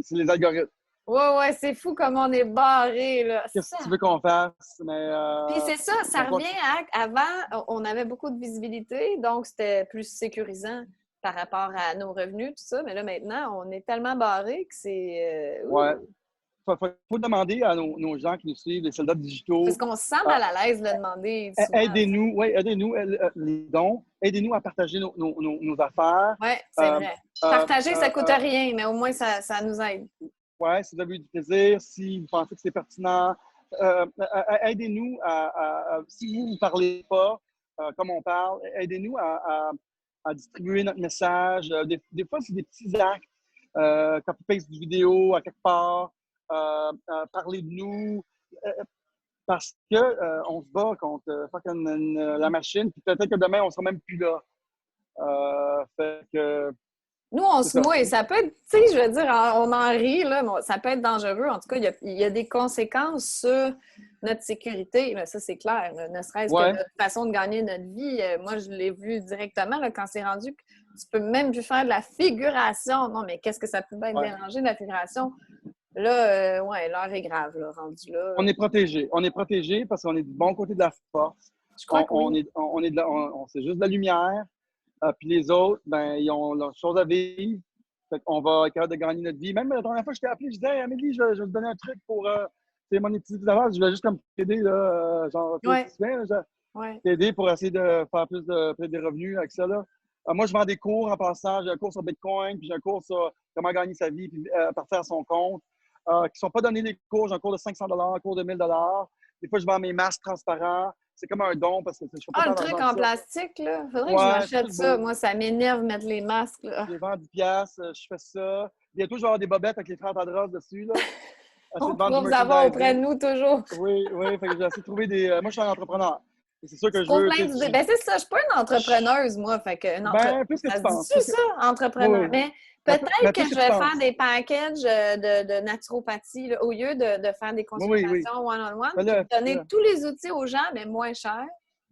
C'est les algorithmes. Ouais, c'est fou comme on est barré, là. Qu'est-ce que tu veux qu'on fasse? Mais, Puis c'est ça, ça revient à... Avant, on avait beaucoup de visibilité, donc c'était plus sécurisant par rapport à nos revenus, tout ça. Mais là, maintenant, on est tellement barré que c'est... ouais. Faut demander à nos gens qui nous suivent, les soldats digitaux. Parce qu'on se sent mal à l'aise de le demander souvent. Aidez-nous, les dons. Aidez-nous à partager nos affaires. Oui, c'est vrai. Partager, ça ne coûte rien, mais au moins, ça nous aide. Oui, si vous avez eu du plaisir, si vous pensez que c'est pertinent, aidez-nous si vous ne parlez pas comme on parle, aidez-nous à distribuer notre message. Des fois, c'est des petits actes, copy-paste du vidéo à quelque part, parler de nous, parce que on se bat contre la machine, puis peut-être que demain, on ne sera même plus là. Fait que... Nous, on se mouille. Ça peut être, tu sais, je veux dire, on en rit, là, mais ça peut être dangereux. En tout cas, il y a des conséquences sur notre sécurité. Mais ça, c'est clair. Là, ne serait-ce que notre façon de gagner notre vie. Moi, je l'ai vu directement là, quand c'est rendu que tu peux même plus faire de la figuration. Non, mais qu'est-ce que ça peut bien être dérangé, de la figuration? Là, l'heure est grave, là, rendu là. On est protégé. On est protégé parce qu'on est du bon côté de la force. Je crois que oui. C'est juste de la lumière. Puis les autres, ben, ils ont leurs choses à vivre. Fait qu'on va être capable de gagner notre vie. Même la dernière fois que je t'ai appelé, je disais, hey, Amélie, je vais te donner un truc pour monétiser tes affaires. Je voulais juste comme t'aider, là, genre, tu te souviens, t'aider pour essayer de faire plus des revenus avec ça, là. Moi, je vends des cours en passant. J'ai un cours sur Bitcoin, puis j'ai un cours sur comment gagner sa vie, puis partir à son compte. Qui ne sont pas donnés les cours. J'ai un cours de 500 un cours de 1000 Des fois, je vends mes masques transparents. C'est comme un don parce que je fais pas le truc en plastique, là. Faudrait que je m'achète ça. Moi, ça m'énerve de mettre les masques, là. Je les vends 10$, je fais ça. Bientôt, je vais avoir des bobettes avec les frères Tadros dessus, là. On pourra vous avoir auprès de nous, toujours. Oui. Fait que j'ai essayé de trouver des... Moi, je suis un entrepreneur. Et c'est sûr que je veux... plein Ben, c'est ça. Je suis pas une entrepreneuse, moi. Fait que... plus que ça tu penses. Se dit ça, entrepreneur? Oui. Mais peut-être que je vais faire des packages de naturopathie, là, au lieu de faire des consultations one-on-one, donner tous les outils aux gens, mais moins cher.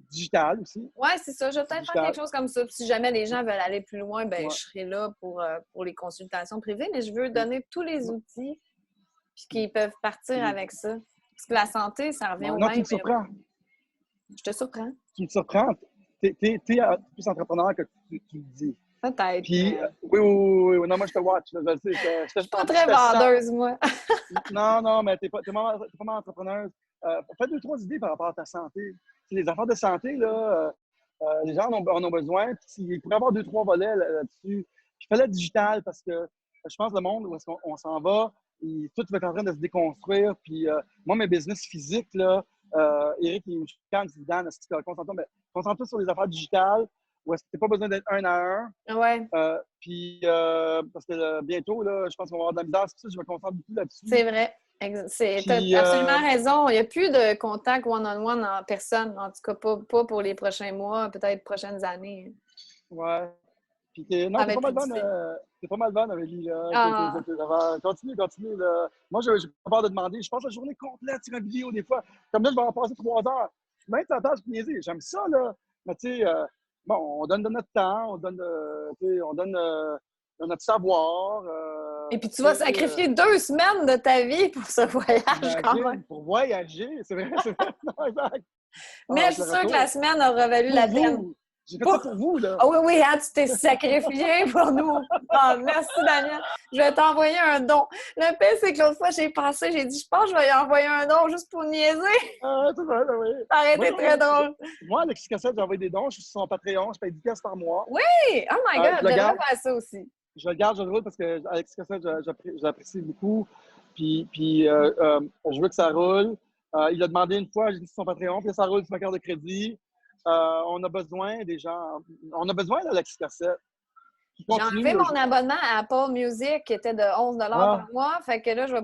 digital aussi. Oui, c'est ça. Je vais peut-être faire quelque chose comme ça. Puis si jamais les gens veulent aller plus loin, ben je serai là pour les consultations privées, mais je veux donner tous les outils puis qu'ils peuvent partir avec ça. Parce que la santé, ça revient au Non, même. tu me surprends. Je te surprends. Tu me surprends. T'es plus entrepreneur que tu le dis. Peut-être. Puis, oui. Non, moi, je te watch. Je le sais. Je suis pas très vendeuse, moi. Non, mais t'es pas mal entrepreneuse. Fais 2-3 idées par rapport à ta santé. Les affaires de santé, là, les gens en ont besoin. Puis, il pourrait y avoir 2-3 volets là-dessus. Puis, fais-le digital parce que je pense que le monde où est-ce qu'on s'en va, tout va être en train de se déconstruire. Puis, moi, mes business physiques, là, Eric, il me chicane, c'est Dan, concentre-toi sur les affaires digitales où est-ce que tu n'as pas besoin d'être un à un. Ouais. Puis, parce que bientôt, là, je pense qu'on va avoir de la misère. C'est pour ça que je me concentre beaucoup là-dessus. C'est vrai. Tu as absolument raison. Il n'y a plus de contact one-on-one en personne. En tout cas, pas pour les prochains mois, peut-être prochaines années. Ouais. Puis, t'es pas mal bonne, Amélie. Continue. Là. Moi, j'ai pas peur de demander. Je passe la journée complète sur une vidéo, des fois. Comme là, je vais en passer 3 heures. Je suis même tenté de niaiser. J'aime ça, là. Mais tu sais, bon, on donne de notre temps, on donne de notre savoir. Et puis, tu vas sacrifier 2 semaines de ta vie pour ce voyage, quand même. Pour voyager, c'est vrai. Non, exact. Mais je suis sûre que la semaine aura valu la peine. J'ai fait ça pour vous, là. Ah oui, hein, tu t'es sacrifié pour nous. Ah, merci, Daniel. Je vais t'envoyer un don. Le pire, c'est que l'autre fois, j'ai pensé, j'ai dit, je pense que je vais y envoyer un don juste pour niaiser. Ah, c'est vrai, oui. Ça aurait été très drôle. Moi, Alexis Cassette, j'ai envoyé des dons. Je suis sur son Patreon. Je paye 10$ par mois. Oui! Oh my God! Je devrais faire ça aussi. Je le garde, je le roule parce que Alexis Cassette, j'apprécie beaucoup. Puis je veux que ça roule. Il a demandé une fois, j'ai dit sur son Patreon, puis ça roule sur ma carte de crédit. On a besoin des gens. On a besoin d'Alexis Cassette. J'ai enlevé mon abonnement à Apple Music qui était de 11 par mois. Fait que là, je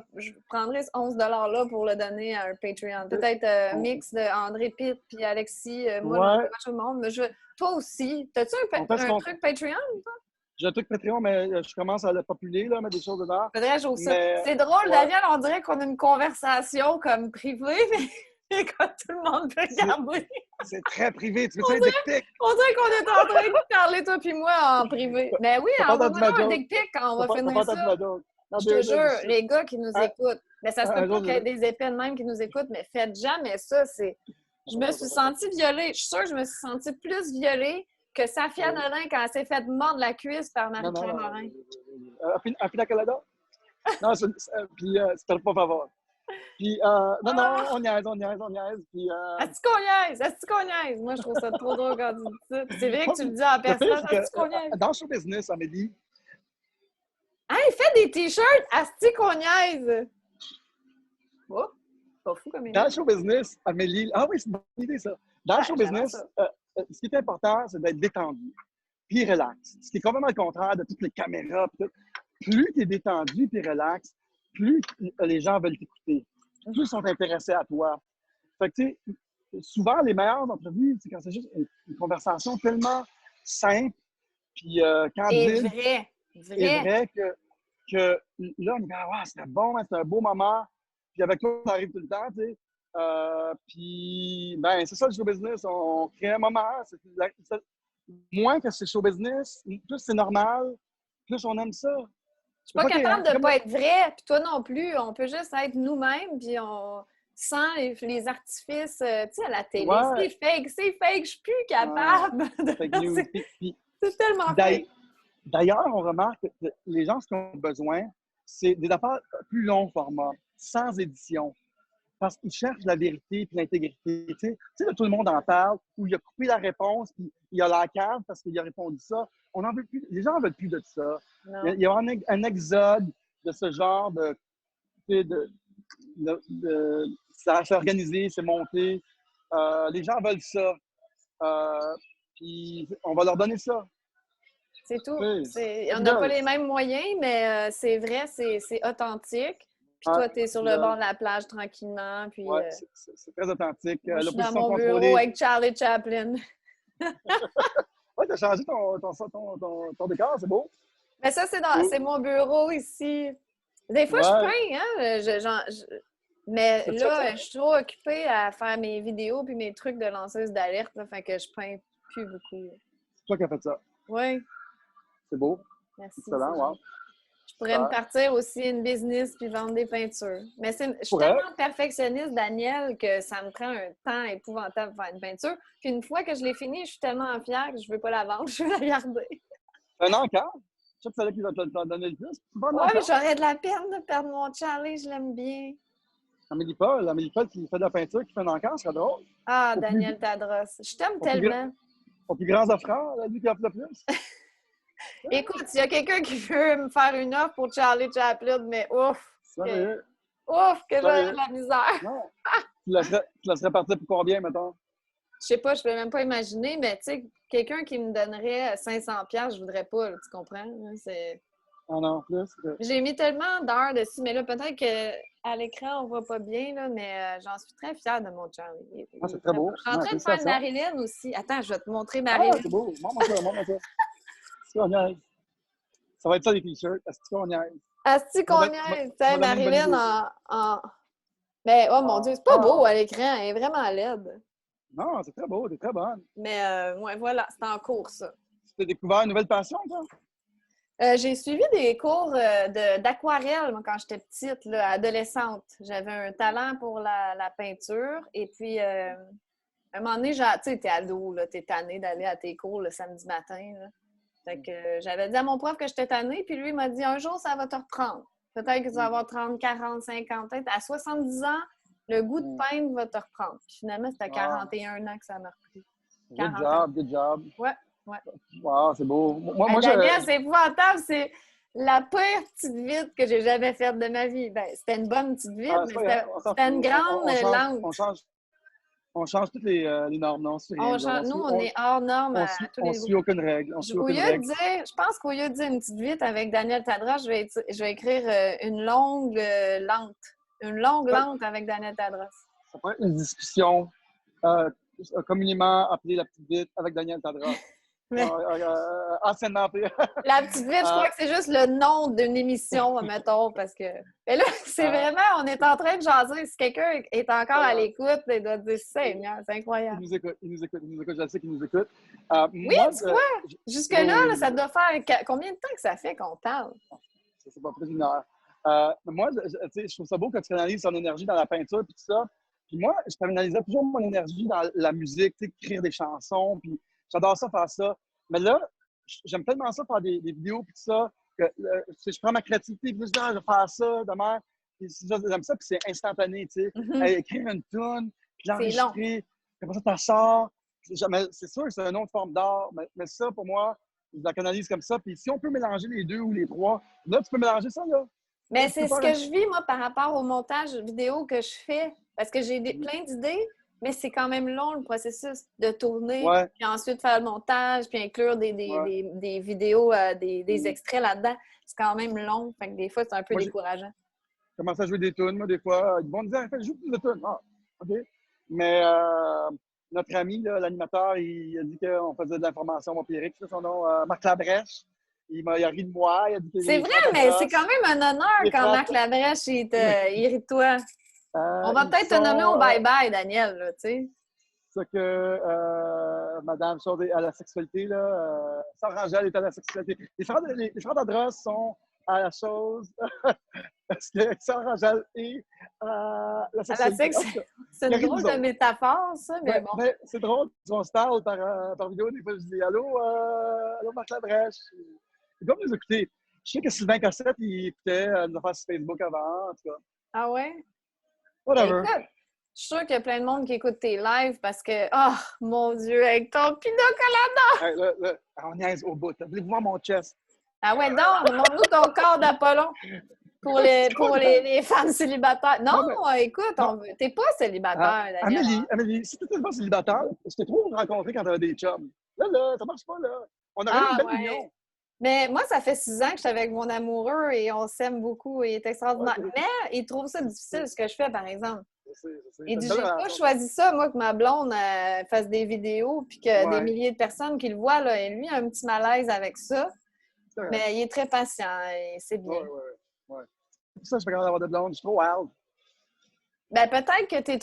prendrai ce 11 $-là pour le donner à un Patreon. Peut-être un mix de André Pitt puis Alexis. Moi, tout le monde. Mais toi aussi. T'as-tu un truc Patreon? Toi? J'ai un truc Patreon, mais je commence à le populer, là, mettre des choses dedans. Faudrait que j'ose ça. C'est drôle, Daniel, on dirait qu'on a une conversation comme privée, mais quand tout le monde peut regarder. C'est très privé. Tu veux-tu un dick pic? On dirait qu'on est en train de parler, toi puis moi, en privé. Mais oui, envoie-moi un dick pic quand on va finir ça. Je te jure, les gars qui nous écoutent, mais ça se peut pas qu'il y ait des épais de même qui nous écoutent, mais faites jamais ça. Je me suis sentie violée. Je suis sûre que je me suis sentie plus violée que Safia Nolin quand elle s'est fait mordre la cuisse par Marie-Claire Morin. Un pina colada? Non, puis c'était pas favor. Puis, non, on niaise. Puis, Est-ce qu'on niaise? Moi, je trouve ça trop drôle quand tu dis ça. C'est vrai que tu le dis en personne. Est-ce qu'on niaise? Dans le show business, Amélie. Hey, fais des t-shirts! Asti qu'on niaise! Oh, pas fou comme idée. Dans le show business, Amélie. Ah oui, c'est une bonne idée, ça. Dans le show business, ce qui est important, c'est d'être détendu, puis relax. Ce qui est complètement le contraire de toutes les caméras. Plus tu es détendu puis relax, plus les gens veulent t'écouter. Plus ils sont intéressés à toi. Fait que, tu sais, souvent, les meilleures entrevues, c'est quand c'est juste une conversation tellement simple, puis candide. Et vrai que là, on dit, ah, c'était bon, c'était un beau moment. Puis avec toi, ça arrive tout le temps, tu sais. Puis, ben, c'est ça le show business. On crée un moment. Moins que c'est show business, plus c'est normal, plus on aime ça. Je suis pas capable de ne pas être vrai, puis toi non plus. On peut juste être nous-mêmes, puis sans les artifices, tu sais, à la télé. Ouais. C'est fake, je suis plus capable. C'est tellement fake. D'ailleurs, on remarque que les gens, ce qu'ils ont besoin, c'est des affaires plus long format, sans édition. Parce qu'ils cherchent la vérité et l'intégrité. Tu sais, là, tout le monde en parle, où il a coupé la réponse, puis il a la cave parce qu'il a répondu ça. On en veut plus. Les gens n'en veulent plus de ça. Non. Il y a un exode de ce genre ça s'est organisé, c'est monté. Les gens veulent ça. Puis on va leur donner ça. C'est tout. On n'a pas les mêmes moyens, mais c'est vrai, c'est authentique. Puis toi, tu es sur le bord de la plage tranquillement. Puis, c'est très authentique. Moi, je suis dans mon bureau avec Charlie Chaplin. Oui, tu as changé ton décor, c'est beau. Mais ça, c'est mon bureau ici. Des fois, je peins, hein? Mais C'est ça, là, je suis trop occupée à faire mes vidéos puis mes trucs de lanceuse d'alerte, là, fait que je peins plus beaucoup. c'est toi qui as fait ça. Oui, C'est beau. merci. Excellent, wow. Je pourrais me partir aussi une business puis vendre des peintures. Mais je suis tellement perfectionniste, Daniel, que ça me prend un temps épouvantable pour faire une peinture. Puis une fois que je l'ai finie, je suis tellement fière que je veux pas la vendre, je veux la garder. Un encart? Je sais que c'est là qui va te donner le plus. Ouais, mais j'aurais de la peine de perdre mon Charlie, je l'aime bien. Amélie Paul qui fait de la peinture, qui fait un encart, ce serait drôle. Ah, Daniel Tadros, je t'aime tellement. Au plus grand offreur, lui qui offre le plus. Écoute, s'il y a quelqu'un qui veut me faire une offre pour Charlie Chaplin, mais ouf! Sérieux? Ouf, que j'aurais de la misère! Non. Tu laisserais partir pour combien, mettons? Je sais pas, je peux même pas imaginer, mais tu sais, quelqu'un qui me donnerait 500$, je voudrais pas, là, tu comprends? Ah non, plus. J'ai mis tellement d'heures dessus, mais là, peut-être qu'à l'écran, on voit pas bien, là, mais j'en suis très fière de mon Charlie. Ah, c'est très beau. Je suis en train de faire Marilyn aussi. Attends, je vais te montrer Ah, Marilyn. c'est beau. Montre-moi ça, montre-moi ça. C'est qu'on niaise. Ça va être ça, les t-shirts. Est-ce qu'on niaise? Asti qu'on niaise. Tu sais, Marilyn en... Mais, oh mon Dieu, c'est pas beau à l'écran. Elle est vraiment laide. Non, c'est très beau. T'es très bonne. Mais, ouais, voilà, c'est en cours, ça. Tu t'es découvert une nouvelle passion, toi? J'ai suivi des cours d'aquarelle, moi, quand j'étais petite, là, adolescente. J'avais un talent pour la peinture. Et puis, à un moment donné, tu sais, t'es ado, t'es tannée d'aller à tes cours le samedi matin. Là. Fait que j'avais dit à mon prof que j'étais tannée, puis lui, il m'a dit, un jour, ça va te reprendre. Peut-être que tu vas avoir 30, 40, 50, peut-être. À 70 ans, le goût de peindre va te reprendre. Puis finalement, c'était à 41 ans que ça m'a repris. Good job. Ouais, ouais. Wow, c'est beau. Moi, Daniel, c'est épouvantable. C'est la pire petite vite que j'ai jamais faite de ma vie. Ben, c'était une bonne petite vite, mais c'était une grande lente. On change toutes les normes, non? Nous, on est hors normes à tous les jours. On suit aucune règle. Je pense qu'au lieu de dire une petite vite avec Daniel Tadros, je vais écrire une longue lente. Une longue lente avec Daniel Tadros. Ça peut être une discussion communément appelée la petite vite avec Daniel Tadros. Anciennement appelée. La petite vite, je crois que c'est juste le nom d'une émission, mettons, parce que... Mais là, c'est vraiment, on est en train de jaser. Si quelqu'un est encore à l'écoute, il doit dire « Seigneur, c'est incroyable ». Il nous écoute, je sais qu'il nous écoute. Oui, moi, tu vois, jusque-là, ça doit faire... Combien de temps que ça fait qu'on parle? C'est pas plus d'une heure. Moi, je trouve ça beau quand tu canalises ton énergie dans la peinture et tout ça. Puis moi, je canalisais toujours mon énergie dans la musique, écrire des chansons, puis j'adore ça, faire ça. Mais là, j'aime tellement ça, faire des vidéos puis tout ça, que je prends ma créativité, puis je dis, je vais faire ça demain. J'aime ça, puis c'est instantané, tu sais. Écrire une tune, puis l'enregistrer, puis après ça, t'en sors. C'est sûr que c'est une autre forme d'art, mais ça, pour moi, je la canalise comme ça. Puis si on peut mélanger les deux ou les trois, là, tu peux mélanger ça, là. Mais c'est ce que je vis, moi, par rapport au montage vidéo que je fais. Parce que j'ai plein d'idées, mais c'est quand même long, le processus de tourner, puis ensuite faire le montage, puis inclure des vidéos, des extraits là-dedans. C'est quand même long. Fait que des fois, c'est un peu décourageant. Je commence à jouer des tunes, moi, des fois. Ils vont me dire, joue plus de tunes. Ah, OK. Mais notre ami, l'animateur, il a dit qu'on faisait de l'information empirique, c'est son nom, Marc Labrèche. Il a ri de moi. C'est vrai, mais c'est quand même un honneur quand Marc Labrèche il rit de toi. On va peut-être te nommer au bye-bye, Daniel, là, tu sais. C'est que Madame Chose à la sexualité, là. Sarah Angèle est à la sexualité. Les frères d'Adros sont à la chose. Parce que Sarah Angèle est à la sexualité. C'est une drôle de métaphore, ça, mais bon. Mais c'est drôle, on se parle par vidéo, des fois, je dis allô Marc Labrèche. C'est comme nous écouter. Je sais que Sylvain Cossette, il écoutait nos affaires sur Facebook avant, en tout cas. Ah ouais? Whatever. Écoute, je suis sûre qu'il y a plein de monde qui écoute tes lives parce que, oh, mon Dieu, avec ton pina colada! Là, on niaise au bout. Voulez-vous voir mon chest? Ah ouais, donc, montre-nous ton corps d'Apollon pour les femmes célibataires. Non, écoute, t'es pas célibataire, Daniel. Amélie, si t'étais pas célibataire, je t'ai trop rencontré quand t'avais des chums. Là, ça marche pas, là. On aurait une belle union. Mais moi, ça fait 6 ans que je suis avec mon amoureux et on s'aime beaucoup et il est extraordinaire. Mais il trouve ça difficile, ce que je fais, par exemple. Il dit, j'ai pas choisi ça, moi, que ma blonde fasse des vidéos puis que des milliers de personnes qui le voient, là, et lui a un petit malaise avec ça. Mais il est très patient et c'est bien. Ouais. Pour ça, je suis pas capable d'avoir de blonde, je suis trop wild. Ben, peut-être que t'es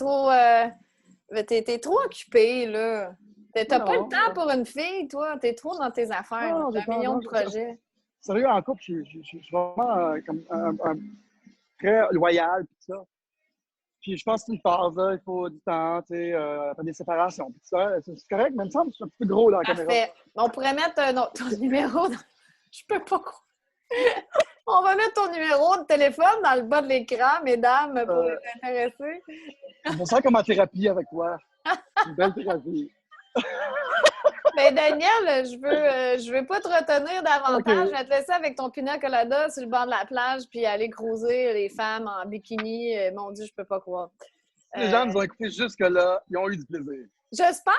trop occupée, là. T'as pas le Non, temps pour une fille, toi. T'es trop dans tes affaires. non, T'as j'ai un pas, million non, de projets. sérieux, en couple, je suis vraiment comme un très loyal, pis ça. Puis je pense qu'il passe, là, il faut du temps, tu sais, faire des séparations. Puis ça, c'est correct, mais il me semble que je suis un petit peu gros dans la caméra. Parfait. On pourrait mettre ton numéro dans... Je peux pas croire. On va mettre ton numéro de téléphone dans le bas de l'écran, mesdames, pour les Euh, intéresser. je me sens comme en thérapie avec toi. Une belle thérapie. Ben Daniel, je veux pas te retenir davantage. Je OK. vais te laisser avec ton pina colada sur le bord de la plage puis aller cruiser les femmes en bikini. Mon Dieu, je peux pas croire. Si les gens nous ont écoutés jusque-là, ils ont eu du plaisir. J'espère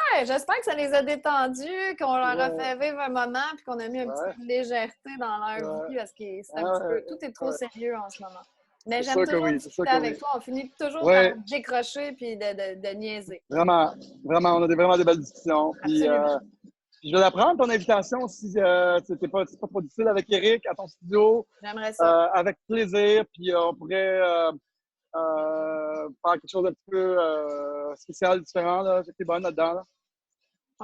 que ça les a détendus, qu'on leur a Ouais, fait vivre un moment puis qu'on a mis un petit ouais, peu de légèreté dans leur ouais, vie parce que c'est un petit peu... ouais, Tout est trop ouais. sérieux en ce moment. Mais C'est j'aime sûr que toujours oui, c'est sûr discuter que avec oui. toi. On finit toujours par Ouais, décrocher puis de niaiser. vraiment, vraiment, on a vraiment des belles discussions. Absolument. Puis je vais la prendre, ton invitation, si c'est pas trop difficile avec Eric, à ton studio, J'aimerais ça. avec plaisir. Puis on pourrait faire quelque chose d'un petit peu spécial, différent. Là. J'étais bonne là-dedans. Là.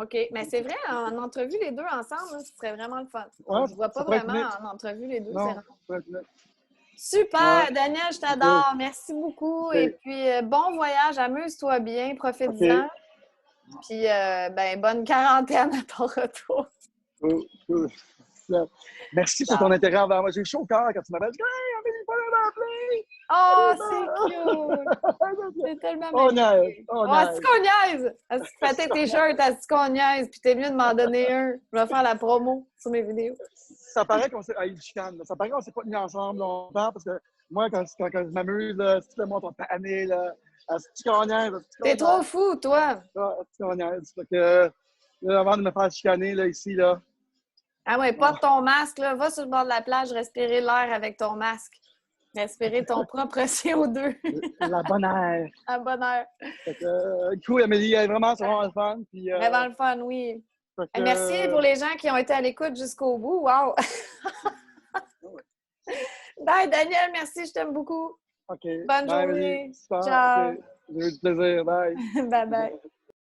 OK. Mais c'est vrai, en entrevue, les deux ensemble, là, ce serait vraiment le fun. On Ouais, ne se voit pas ça pourrait être vraiment unique. en entrevue, les deux, c'est Non, rare. ça pourrait être unique. Ouais, Super! Daniel, je OK, t'adore. Merci beaucoup. Et OK, puis, bon voyage. Amuse-toi bien. Profite-en. OK. Puis, ben, bonne quarantaine à ton retour. Cool, cool. Merci pour ton Ciao. intérêt envers moi. J'ai chaud au cœur quand tu m'appelles. Je dis, hey, on finit Oh, c'est cute! pas de m'appeler. C'est tellement On niaise, magnifique. on Oh, est-ce niaise. qu'on niaise? Est-ce que tu fais tes t-shirts? Est-ce qu'on niaise? Puis t'es mieux de m'en donner un. Je vais faire la promo sur mes vidéos. Ça paraît qu'on s'est. Ah, il chicane, là. Ça paraît qu'on s'est pas mis ensemble longtemps parce que moi, quand je m'amuse, là, si tu le montres, on t'a tanné, là. Est-ce qu'on niaise? Est-ce qu'on T'es trop niaise? fou, toi! Est-ce qu'on niaise? Fait que, là, avant de me faire chicaner, là, ici, là. Ah ouais, Ah, porte ton masque, là. Va sur le bord de la plage, respirer l'air avec ton masque. Respirer ton propre CO2 la bonne air. à bonne heure. Fait que, cool, Amélie, vraiment, c'est vraiment le fun. Puis, Vraiment le fun, oui. fait Et merci que, pour les gens qui ont été à l'écoute jusqu'au bout. Wow! Bye, Daniel, merci, je t'aime beaucoup. OK. Bonne Bye, Amélie. journée. Super. OK. Ciao. J'ai eu du plaisir. Bye. Bye bye.